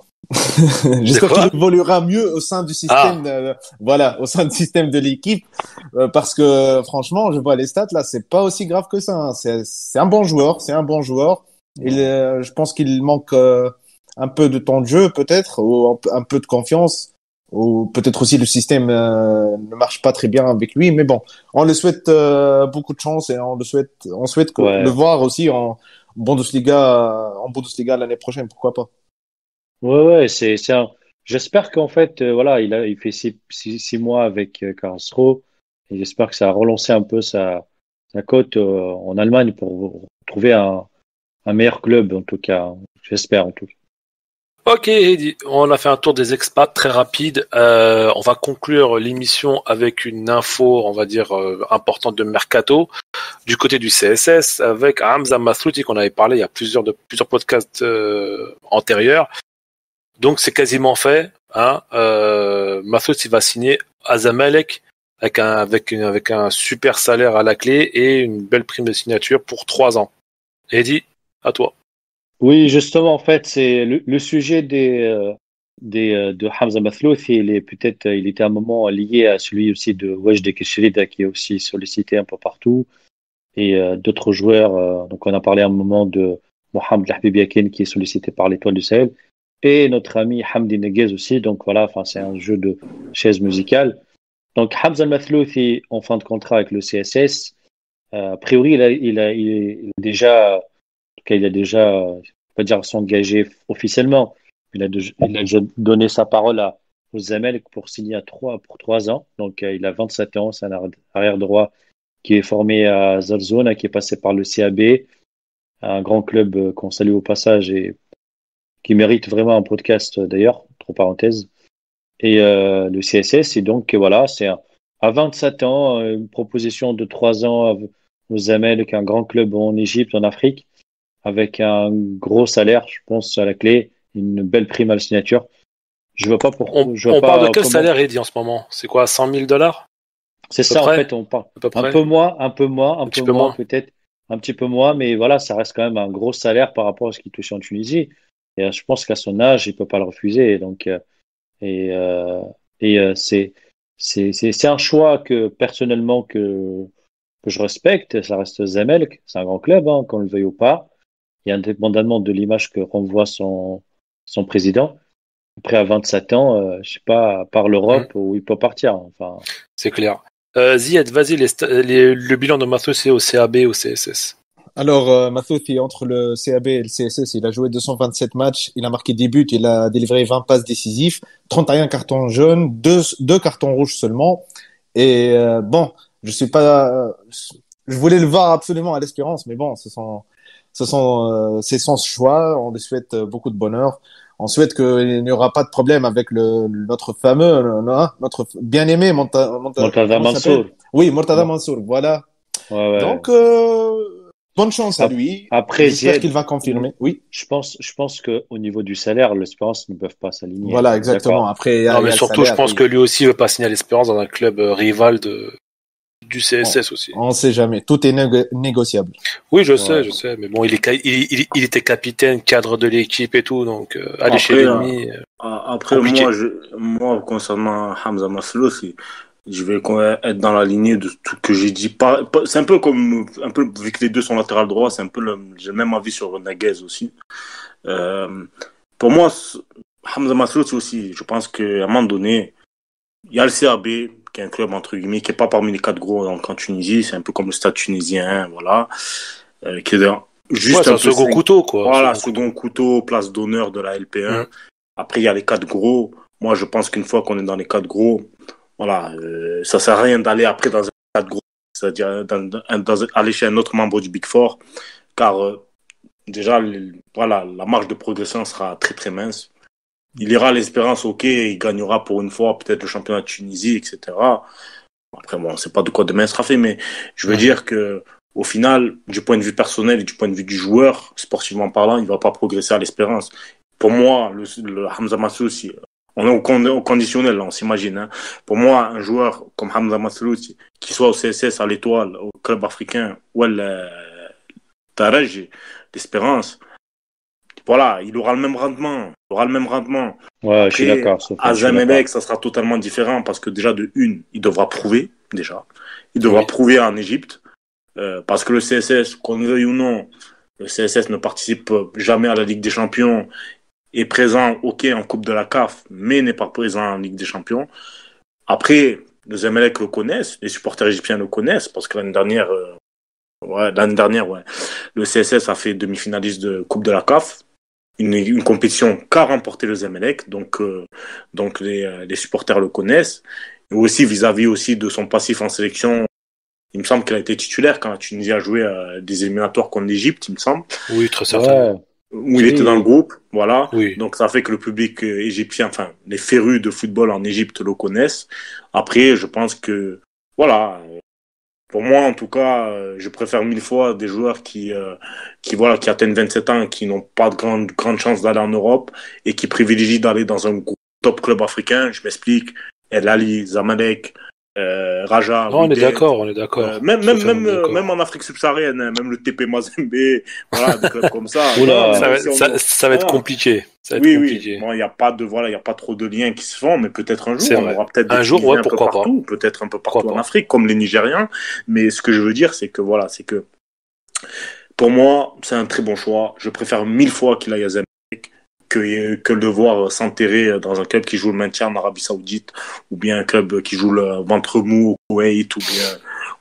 J'espère quoi qu'il évoluera mieux au sein du système. Voilà, au sein du système de l'équipe, parce que franchement, je vois les stats là, c'est pas aussi grave que ça. Hein. C'est un bon joueur, c'est un bon joueur. Je pense qu'il manque un peu de temps de jeu peut-être, ou un peu de confiance. Ou peut-être aussi le système ne marche pas très bien avec lui, mais bon, on le souhaite beaucoup de chance et on souhaite le Ouais, voir aussi en Bundesliga l'année prochaine, pourquoi pas. ouais, c'est j'espère qu'en fait, voilà, il fait 6 mois avec Karlsruhe et j'espère que ça a relancé un peu sa cote en Allemagne pour trouver un meilleur club en tout cas. J'espère en tout cas. Ok, Heidi, on a fait un tour des expats très rapide. On va conclure l'émission avec une info, on va dire, importante de Mercato du côté du CSS avec Hamza Masrouti qu'on avait parlé il y a plusieurs podcasts antérieurs. Donc c'est quasiment fait. Hein. Masrouti va signer à Zamalek avec un super salaire à la clé et une belle prime de signature pour 3 ans. Heidi, à toi. Oui, justement, en fait, c'est le sujet de Hamza Mathlouthi, il était à un moment lié à celui aussi de Wajdi Kishrida qui est aussi sollicité un peu partout. d'autres joueurs. Donc, on a parlé à un moment de Mohamed Lahbibi Akin qui est sollicité par l'Étoile du Sahel et notre ami Hamdi Neguez aussi. Donc, voilà, enfin, c'est un jeu de chaises musicales. Donc, Hamza Al-Mathlouthi en fin de contrat avec le CSS. A priori, il a déjà, en tout cas, il a déjà, je ne vais pas dire s'engager officiellement. Il a déjà donné sa parole aux Zamalek pour signer pour 3 ans. Donc, il a 27 ans. C'est un arrière droit qui est formé à Zalzona, qui est passé par le CAB, un grand club qu'on salue au passage et qui mérite vraiment un podcast d'ailleurs, entre parenthèses. Et le CSS, et donc voilà, à 27 ans, une proposition de 3 ans aux Zamalek, un grand club en Égypte, en Afrique, avec un gros salaire, je pense, à la clé, une belle prime à la signature. Je vois pas pourquoi. On parle de quel salaire, Eddie, en ce moment? C'est quoi, $100,000? C'est ça, en fait, on parle. Un peu moins, peut-être, un petit peu moins, mais voilà, ça reste quand même un gros salaire par rapport à ce qu'il touchait en Tunisie. Et je pense qu'à son âge, il peut pas le refuser. Donc, c'est un choix que personnellement que je respecte. Ça reste Zamalek, c'est un grand club, hein, qu'on le veuille ou pas. Et indépendamment de l'image que renvoie son président. Après, à 27 ans, je sais pas, à part l'Europe où il peut partir. Enfin, c'est clair. Ziad, vas-y, le bilan de Mathlouthi au CAB ou CSS. Alors, Mathlouthi, entre le CAB et le CSS, il a joué 227 matchs, il a marqué 10 buts, il a délivré 20 passes décisives, 31 cartons jaunes, deux cartons rouges seulement. Et bon, je suis pas, je voulais le voir absolument à l'Espérance, mais bon, c'est son choix. On lui souhaite beaucoup de bonheur. On souhaite qu'il n'y aura pas de problème avec notre fameux, notre bien-aimé Murtada Mansour. Oui, Murtada Mansour, voilà. Ouais. Donc, bonne chance à lui. Après, j'espère qu'il va confirmer. Oui. Je pense que au niveau du salaire, l'Espérance ne peuvent pas s'aligner. Voilà, exactement. Après, non, mais surtout, je pense que lui aussi veut pas signer à l'Espérance dans un club rival du CSS aussi. On sait jamais. Tout est négociable. Oui, je sais. Mais bon, il était capitaine, cadre de l'équipe et tout, donc aller chez l'ennemi. Après, moi, concernant Hamza Mathlouthi, je vais être dans la lignée de tout que j'ai dit. C'est un peu vu que les deux sont latéral droit, c'est un peu j'ai le même avis sur Neguez aussi. Pour moi, Hamza Mathlouthi aussi, je pense qu'à un moment donné, il y a le CAB, qui est un club entre guillemets, qui est pas parmi les 4 gros en Tunisie, c'est un peu comme le Stade tunisien, voilà, qui est juste un second couteau, quoi. Voilà, second couteau, place d'honneur de la LP1. Après, il y a les 4 gros. Moi, je pense qu'une fois qu'on est dans les 4 gros, voilà, ça sert à rien d'aller après dans un 4 gros, c'est-à-dire aller chez un autre membre du Big Four, car déjà, voilà, la marge de progression sera très très mince. Il ira à l'Espérance, ok, il gagnera pour une fois peut-être le championnat de Tunisie, etc. Après, bon, on ne sait pas de quoi demain sera fait, mais je veux dire que au final, du point de vue personnel et du point de vue du joueur, sportivement parlant, il ne va pas progresser à l'Espérance. Pour moi, le Hamza Mathlouthi, on est au conditionnel, là, on s'imagine. Hein. Pour moi, un joueur comme Hamza Mathlouthi, qui soit au CSS, à l'Étoile, au club africain, ou à Taraj, l'Espérance, voilà, il aura le même rendement. Ouais, après, je suis d'accord. À Zamalek, ça sera totalement différent parce que déjà, il devra prouver, déjà. Il devra prouver en Égypte. Parce que le CSS, qu'on le veuille ou non, le CSS ne participe jamais à la Ligue des Champions, est présent, ok, en Coupe de la CAF, mais n'est pas présent en Ligue des Champions. Après, les Zamalek le connaissent, les supporters égyptiens le connaissent, parce que l'année dernière, le CSS a fait demi-finaliste de Coupe de la CAF. Une compétition qu'a remporté le Zamalek, donc les supporters le connaissent. Et aussi vis-à-vis aussi de son passif en sélection, il me semble qu'il a été titulaire quand la Tunisie a joué des éliminatoires contre l'Égypte, il me semble. Oui, très certainement. Ouais. Où il était dans le groupe, voilà. Oui. Donc ça fait que le public égyptien, enfin les férus de football en Égypte le connaissent. Après, je pense que voilà. Pour moi, en tout cas, je préfère 1000 fois des joueurs qui atteignent 27 ans, qui n'ont pas de grande chance d'aller en Europe et qui privilégient d'aller dans un top club africain. Je m'explique. El Ali, Zamalek, Raja, Non, on est Wydad. d'accord, on est d'accord. Même en Afrique subsaharienne, hein, même le TP Mazembe, voilà, des clubs comme ça. Oula. Ça va être compliqué. Ça va être Oui, compliqué. bon, il y a pas trop de liens qui se font, mais peut-être un jour, C'est on vrai. aura peut-être des Un jour, Tunisiens ouais, pourquoi pas. peut-être un peu partout Pourquoi en pas. Afrique, comme les Nigériens. Mais ce que je veux dire, c'est que voilà, c'est que pour moi, c'est un très bon choix. Je préfère 1000 fois qu'il aille à Zamalek que de devoir s'enterrer dans un club qui joue le maintien en Arabie Saoudite ou bien un club qui joue le ventre mou au Koweït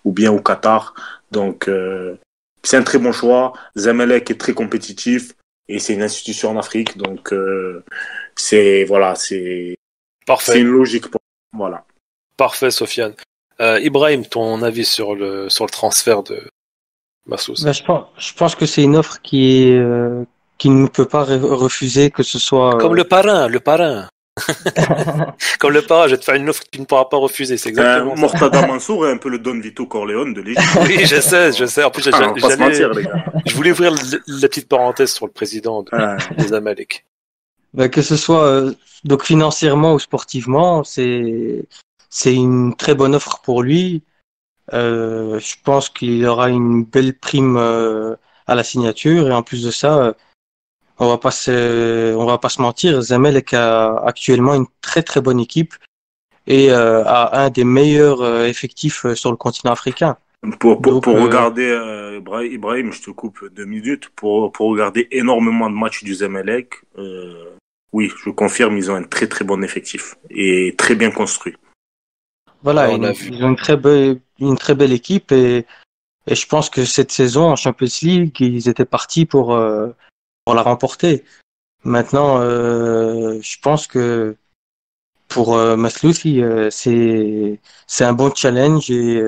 ou bien au Qatar. Donc, c'est un très bon choix. Zamalek est très compétitif et c'est une institution en Afrique. Donc, c'est Parfait. une logique. Voilà. Parfait, Sofiane. Ibrahim, ton avis sur le transfert de Massous? Ben, je pense que c'est une offre qui ne peut pas refuser, que ce soit Comme le parrain. Comme le parrain, je vais te faire une offre que tu ne pourras pas refuser. C'est exactement ça. Mortada Mansour est un peu le Don Vito Corleone de l'Égypte. Oui, je sais. En plus, On va pas se mentir, les gars. je voulais ouvrir la petite parenthèse sur le président des Amalek. ben, que ce soit donc financièrement ou sportivement, c'est une très bonne offre pour lui. Je pense qu'il aura une belle prime à la signature, et en plus de ça, on va pas se mentir, Zamalek a actuellement une très très bonne équipe et a un des meilleurs effectifs sur le continent africain. Pour Donc, regarder, Ibrahim, je te coupe 2 minutes, pour regarder énormément de matchs du Zamalek, oui, je confirme, ils ont un très très bon effectif et très bien construit. voilà, On a vu. ils ont une très belle équipe, et je pense que cette saison en Champions League, ils étaient partis pour la remporter. Maintenant, je pense que pour Masloufi, c'est un bon challenge, et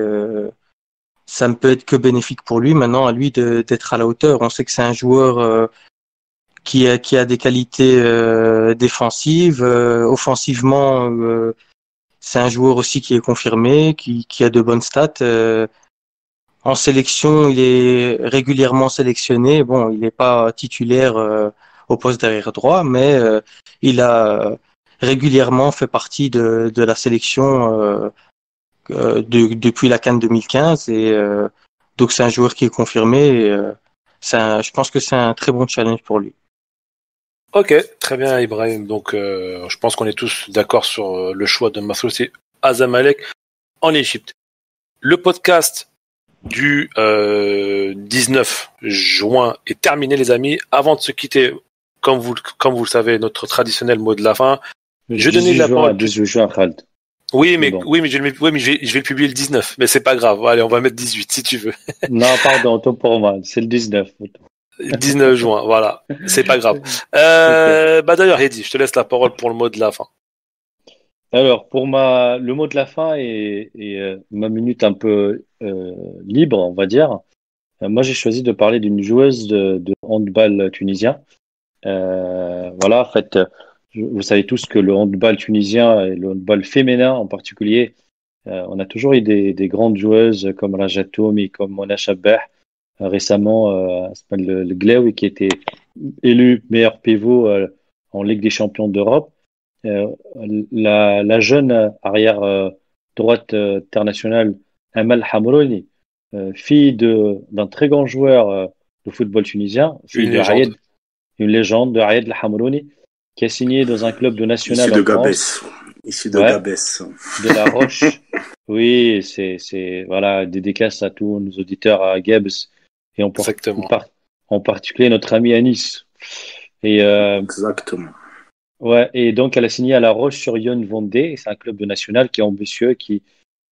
ça ne peut être que bénéfique pour lui. Maintenant, à lui d'être à la hauteur. On sait que c'est un joueur qui a des qualités défensives, offensivement. C'est un joueur aussi qui est confirmé, qui a de bonnes stats. En sélection, il est régulièrement sélectionné. Bon, il n'est pas titulaire au poste d'arrière droit, mais il a régulièrement fait partie de la sélection depuis la CAN 2015, et donc c'est un joueur qui est confirmé. Et, je pense que c'est un très bon challenge pour lui. Ok, très bien, Ibrahim. Donc, je pense qu'on est tous d'accord sur le choix de Massousi à Zamalek en Égypte. Le podcast du 19 juin est terminé, les amis. Avant de se quitter, comme vous le savez, notre traditionnel mot de la fin. Je vais donner la parole. 18 juin, Khaled. Oui, mais Bon. je vais le publier le 19. Mais c'est pas grave. Allez, on va mettre 18 si tu veux. Non, pardon, autant pour moi, c'est le 19. 19 juin, voilà. C'est pas grave. Bah d'ailleurs, Hedi, je te laisse la parole pour le mot de la fin. Alors, pour le mot de la fin et ma minute un peu libre, on va dire, moi j'ai choisi de parler d'une joueuse de handball tunisien. Voilà, en fait, vous savez tous que le handball tunisien et le handball féminin en particulier, on a toujours eu des grandes joueuses comme Raja Toumi, comme Mona Chabah. Récemment, ça s'appelle le Glaoui qui était élu meilleur pivot en Ligue des Champions d'Europe. Euh, la jeune arrière droite internationale Amal Hamrouni, fille d'un très grand joueur de football tunisien, fille Une de légende. Rayed, une légende de Rayed El Hamrouni, qui a signé dans un club de national Issu de en Gabès. France. Issu de Ouais. Gabès. De La Roche. Oui, voilà, dédicace à tous nos auditeurs à Gebs et Exactement. en particulier notre ami Anis. Et Exactement. ouais, et donc elle a signé à La Roche-sur-Yon Vendée. C'est un club de national qui est ambitieux, qui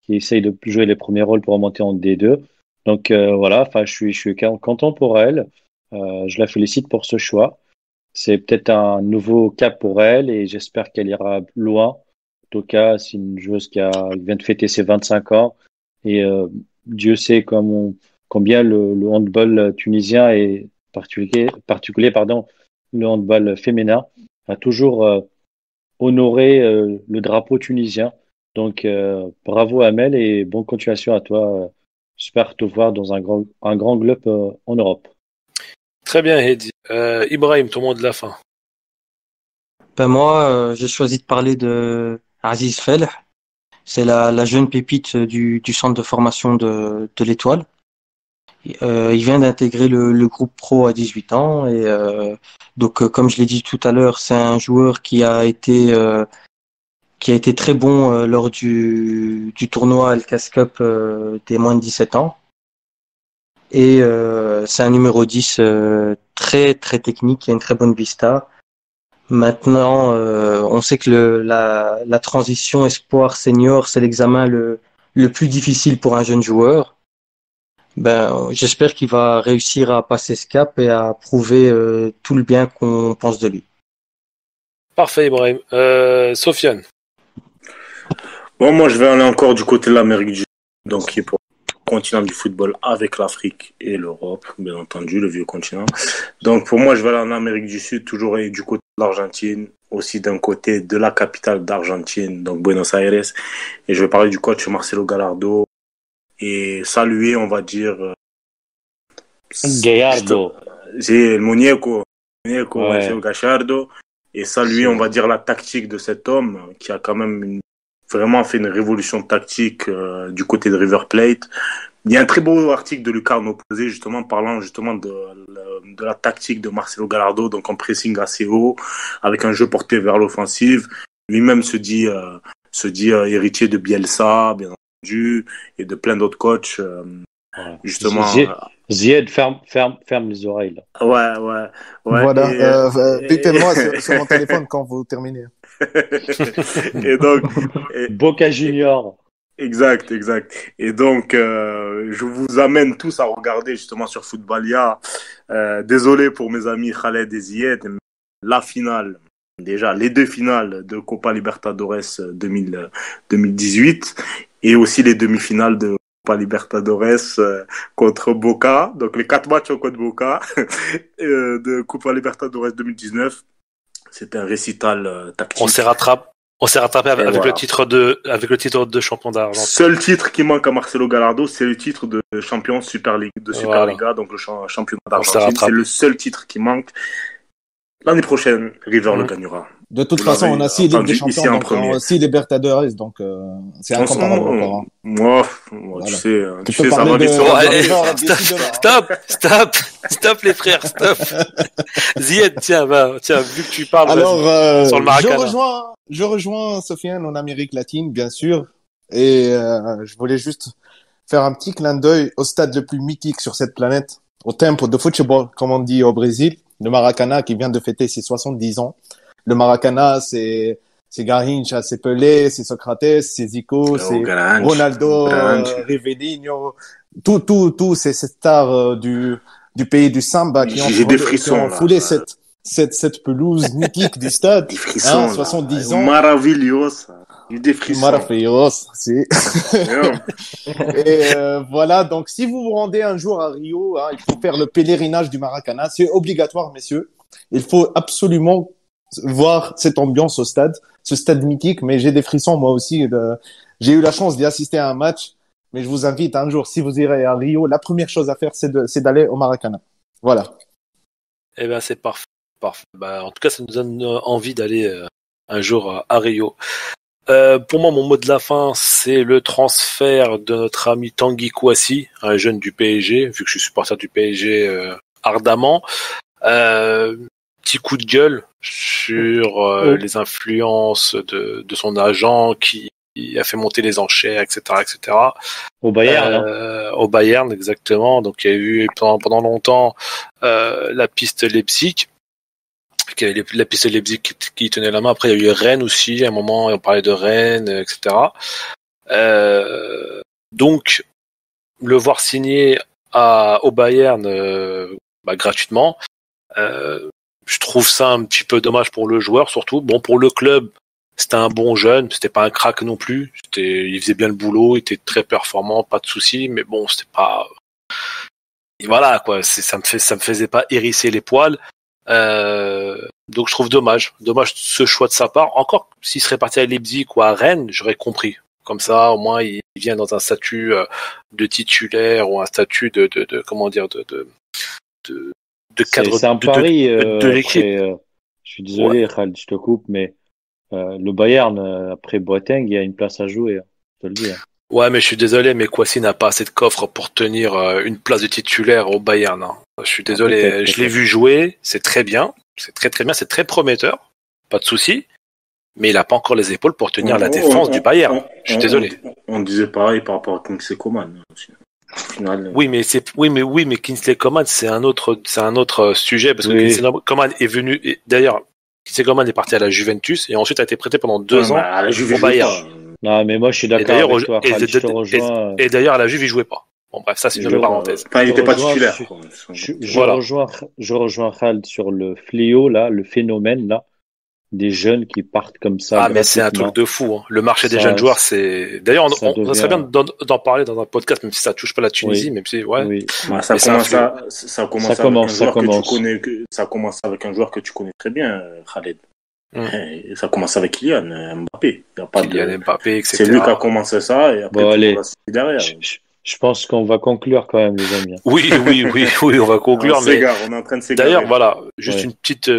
essaye de jouer les premiers rôles pour remonter en D2. Donc voilà, enfin je suis content pour elle. Je la félicite pour ce choix. C'est peut-être un nouveau cap pour elle et j'espère qu'elle ira loin. En tout cas, c'est une joueuse qui vient de fêter ses 25 ans et Dieu sait combien le handball tunisien et particulier, pardon, le handball féminin a toujours honoré le drapeau tunisien. Donc bravo Amel et bonne continuation à toi. J'espère te voir dans un grand club en Europe. Très bien, Hedi. Ibrahim, ton mot de la fin. Ben moi, j'ai choisi de parler de Aziz Felh. C'est la jeune pépite du centre de formation de l'Étoile. Il vient d'intégrer le groupe pro à 18 ans et donc comme je l'ai dit tout à l'heure, c'est un joueur qui a été très bon lors du tournoi Alcas Cup des moins de 17 ans. Et c'est un numéro 10 très très technique, qui a une très bonne vista. Maintenant, on sait que la transition espoir senior, c'est l'examen le plus difficile pour un jeune joueur. Ben, j'espère qu'il va réussir à passer ce cap et à prouver tout le bien qu'on pense de lui. Parfait, Ibrahim. Sofiane. Bon, moi, je vais aller encore du côté de l'Amérique du Sud, donc qui est pour le continent du football avec l'Afrique et l'Europe, bien entendu, le vieux continent. Donc, pour moi, je vais aller en Amérique du Sud, toujours et du côté de l'Argentine, aussi d'un côté de la capitale d'Argentine, donc Buenos Aires. Et je vais parler du coach Marcelo Gallardo et saluer, on va dire, Gallardo. j'ai le muñeco, Ouais. Gallardo, et saluer, on va dire, la tactique de cet homme qui a quand même vraiment fait une révolution tactique du côté de River Plate. Il y a un très beau article de Lucarno Posé, justement, parlant justement de la tactique de Marcelo Gallardo, donc en pressing assez haut, avec un jeu porté vers l'offensive. Lui-même se dit héritier de Bielsa, bien entendu, et de plein d'autres coachs, Voilà. justement. Zied, ferme les oreilles, là. Ouais. Voilà, Et, bipez-moi sur mon téléphone quand vous terminez. et donc, Boca Junior. exact. Et donc, je vous amène tous à regarder justement sur Footballia. Désolé pour mes amis Khaled et Zied, mais la finale, déjà les deux finales de Copa Libertadores 2018 et aussi les demi-finales de Copa Libertadores contre Boca. Donc les 4 matchs contre Boca de Copa Libertadores 2019. C'était un récital tactique. On s'est rattrapé avec voilà. avec le titre de champion d'Argentine. Seul titre qui manque à Marcelo Gallardo, c'est le titre de champion Superliga, donc le championnat d'Argentine. C'est le seul titre qui manque. L'année prochaine, River le gagnera. De toute façon, on a 6 Ligues des Champions, donc on a 6 Libertadores, donc c'est incomparable encore. Moi, voilà. tu sais, ça va vite Stop les frères, stop. Zied, tiens, vu que tu parles. Alors, sur le Maracana. je rejoins Sofiane en Amérique latine, bien sûr, et je voulais juste faire un petit clin d'œil au stade le plus mythique sur cette planète, au tempo de football, comme on dit au Brésil, le Maracana, qui vient de fêter ses 70 ans. Le Maracana, c'est Garrincha, c'est Pelé, c'est Socrates, c'est Zico, c'est Ronaldo, Rivellino, tout ces stars du pays du samba qui ont foulé cette pelouse mythique du stade. Des frissons, 70 ans. Maravilloso. Des frissons. Maravilloso, c'est. Et voilà, donc si vous vous rendez un jour à Rio, il faut faire le pèlerinage du Maracana. C'est obligatoire, messieurs. Il faut absolument voir cette ambiance au stade, ce stade mythique, mais j'ai des frissons moi aussi. J'ai eu la chance d'y assister à un match, mais je vous invite un jour, si vous irez à Rio, la première chose à faire, c'est d'aller au Maracana. Voilà. Eh ben c'est parfait. Bah, en tout cas, ça nous donne envie d'aller un jour à Rio. Pour moi, mon mot de la fin, c'est le transfert de notre ami Tanguy Kouassi, un jeune du PSG, vu que je suis supporter du PSG ardemment. Petit coup de gueule sur les influences de son agent qui a fait monter les enchères, etc. Au Bayern, au Bayern, exactement. Donc, il y a eu pendant longtemps la piste Leipzig, la piste Leipzig qui tenait la main. Après, il y a eu Rennes aussi. À un moment, on parlait de Rennes, etc. Donc, le voir signer au Bayern gratuitement, je trouve ça un petit peu dommage pour le joueur, surtout. Bon, pour le club, c'était un bon jeune, c'était pas un crack non plus. Il faisait bien le boulot, il était très performant, pas de soucis, mais bon, c'était pas. Et voilà quoi, ça me faisait pas hérisser les poils. Donc je trouve dommage ce choix de sa part. Encore s'il serait parti à Leipzig ou à Rennes, j'aurais compris. Comme ça, au moins, il vient dans un statut de titulaire ou un statut de cadre. C'est un pari de l'équipe. Je suis désolé, Khaled, je te coupe, mais le Bayern, après Boateng, il y a une place à jouer. je te le dis. Hein. Ouais, mais je suis désolé, mais Kwasi n'a pas assez de coffre pour tenir une place de titulaire au Bayern. Hein. Je suis désolé, Peut-être. je l'ai vu jouer, c'est très bien, c'est très très bien, c'est très prometteur, pas de souci. Mais il n'a pas encore les épaules pour tenir la défense du Bayern. Je suis désolé. On disait pareil par rapport à Kingsley Coman. Au final, Oui, mais Kingsley Coman, c'est un autre sujet parce que Oui. Kingsley Coman est venu. D'ailleurs, Kingsley Coman est parti à la Juventus et ensuite a été prêté pendant 2 ans à la Juve, au Bayern. Non, mais moi, je suis Et d'accord d'ailleurs, avec toi, Khalid, je te rejoins. et d'ailleurs, à la Juve, il jouait pas. Bon, bref, ça, c'est une parenthèse. Enfin, il n'était pas rejoins titulaire. sur- Quoi. Voilà. Je rejoins Khalid sur le fléau, là, le phénomène, là, des jeunes qui partent comme ça. Ah, mais c'est un gratuitement. truc de fou. Hein. Le marché des Ça- jeunes joueurs, c'est. D'ailleurs, ça ça serait bien devient- d'en parler dans un podcast, même si ça touche pas la Tunisie, Oui. même si, ouais. Oui. Bah, ça Mais c'est un commence fléau. avec un joueur que tu connais. Ça commence avec un joueur que tu connais très bien, Khaled. Et ça commence avec Kylian Mbappé. Y a pas Kylian Mbappé, etc. C'est lui qui a commencé ça et après Bon, tout allez. le reste derrière. Je pense qu'on va conclure quand même, les amis. Oui, on va conclure, on mais. s'égare, on est en train de s'égarer. D'ailleurs, voilà, juste Ouais. une petite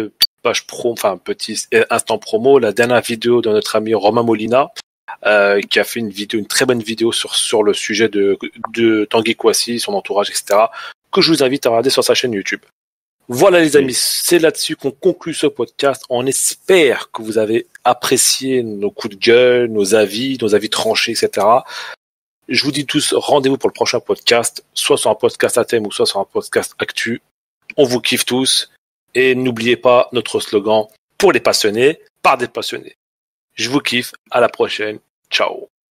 page pro, enfin, petit instant promo, la dernière vidéo de notre ami Romain Molina, qui a fait une très bonne vidéo sur le sujet de Tanguy Kouassi, son entourage, etc., que je vous invite à regarder sur sa chaîne YouTube. Voilà les amis, c'est là-dessus qu'on conclut ce podcast. On espère que vous avez apprécié nos coups de gueule, nos avis tranchés, etc. Je vous dis tous, rendez-vous pour le prochain podcast, soit sur un podcast à thème ou soit sur un podcast actu. On vous kiffe tous. Et n'oubliez pas notre slogan, pour les passionnés, par des passionnés. Je vous kiffe, à la prochaine. Ciao.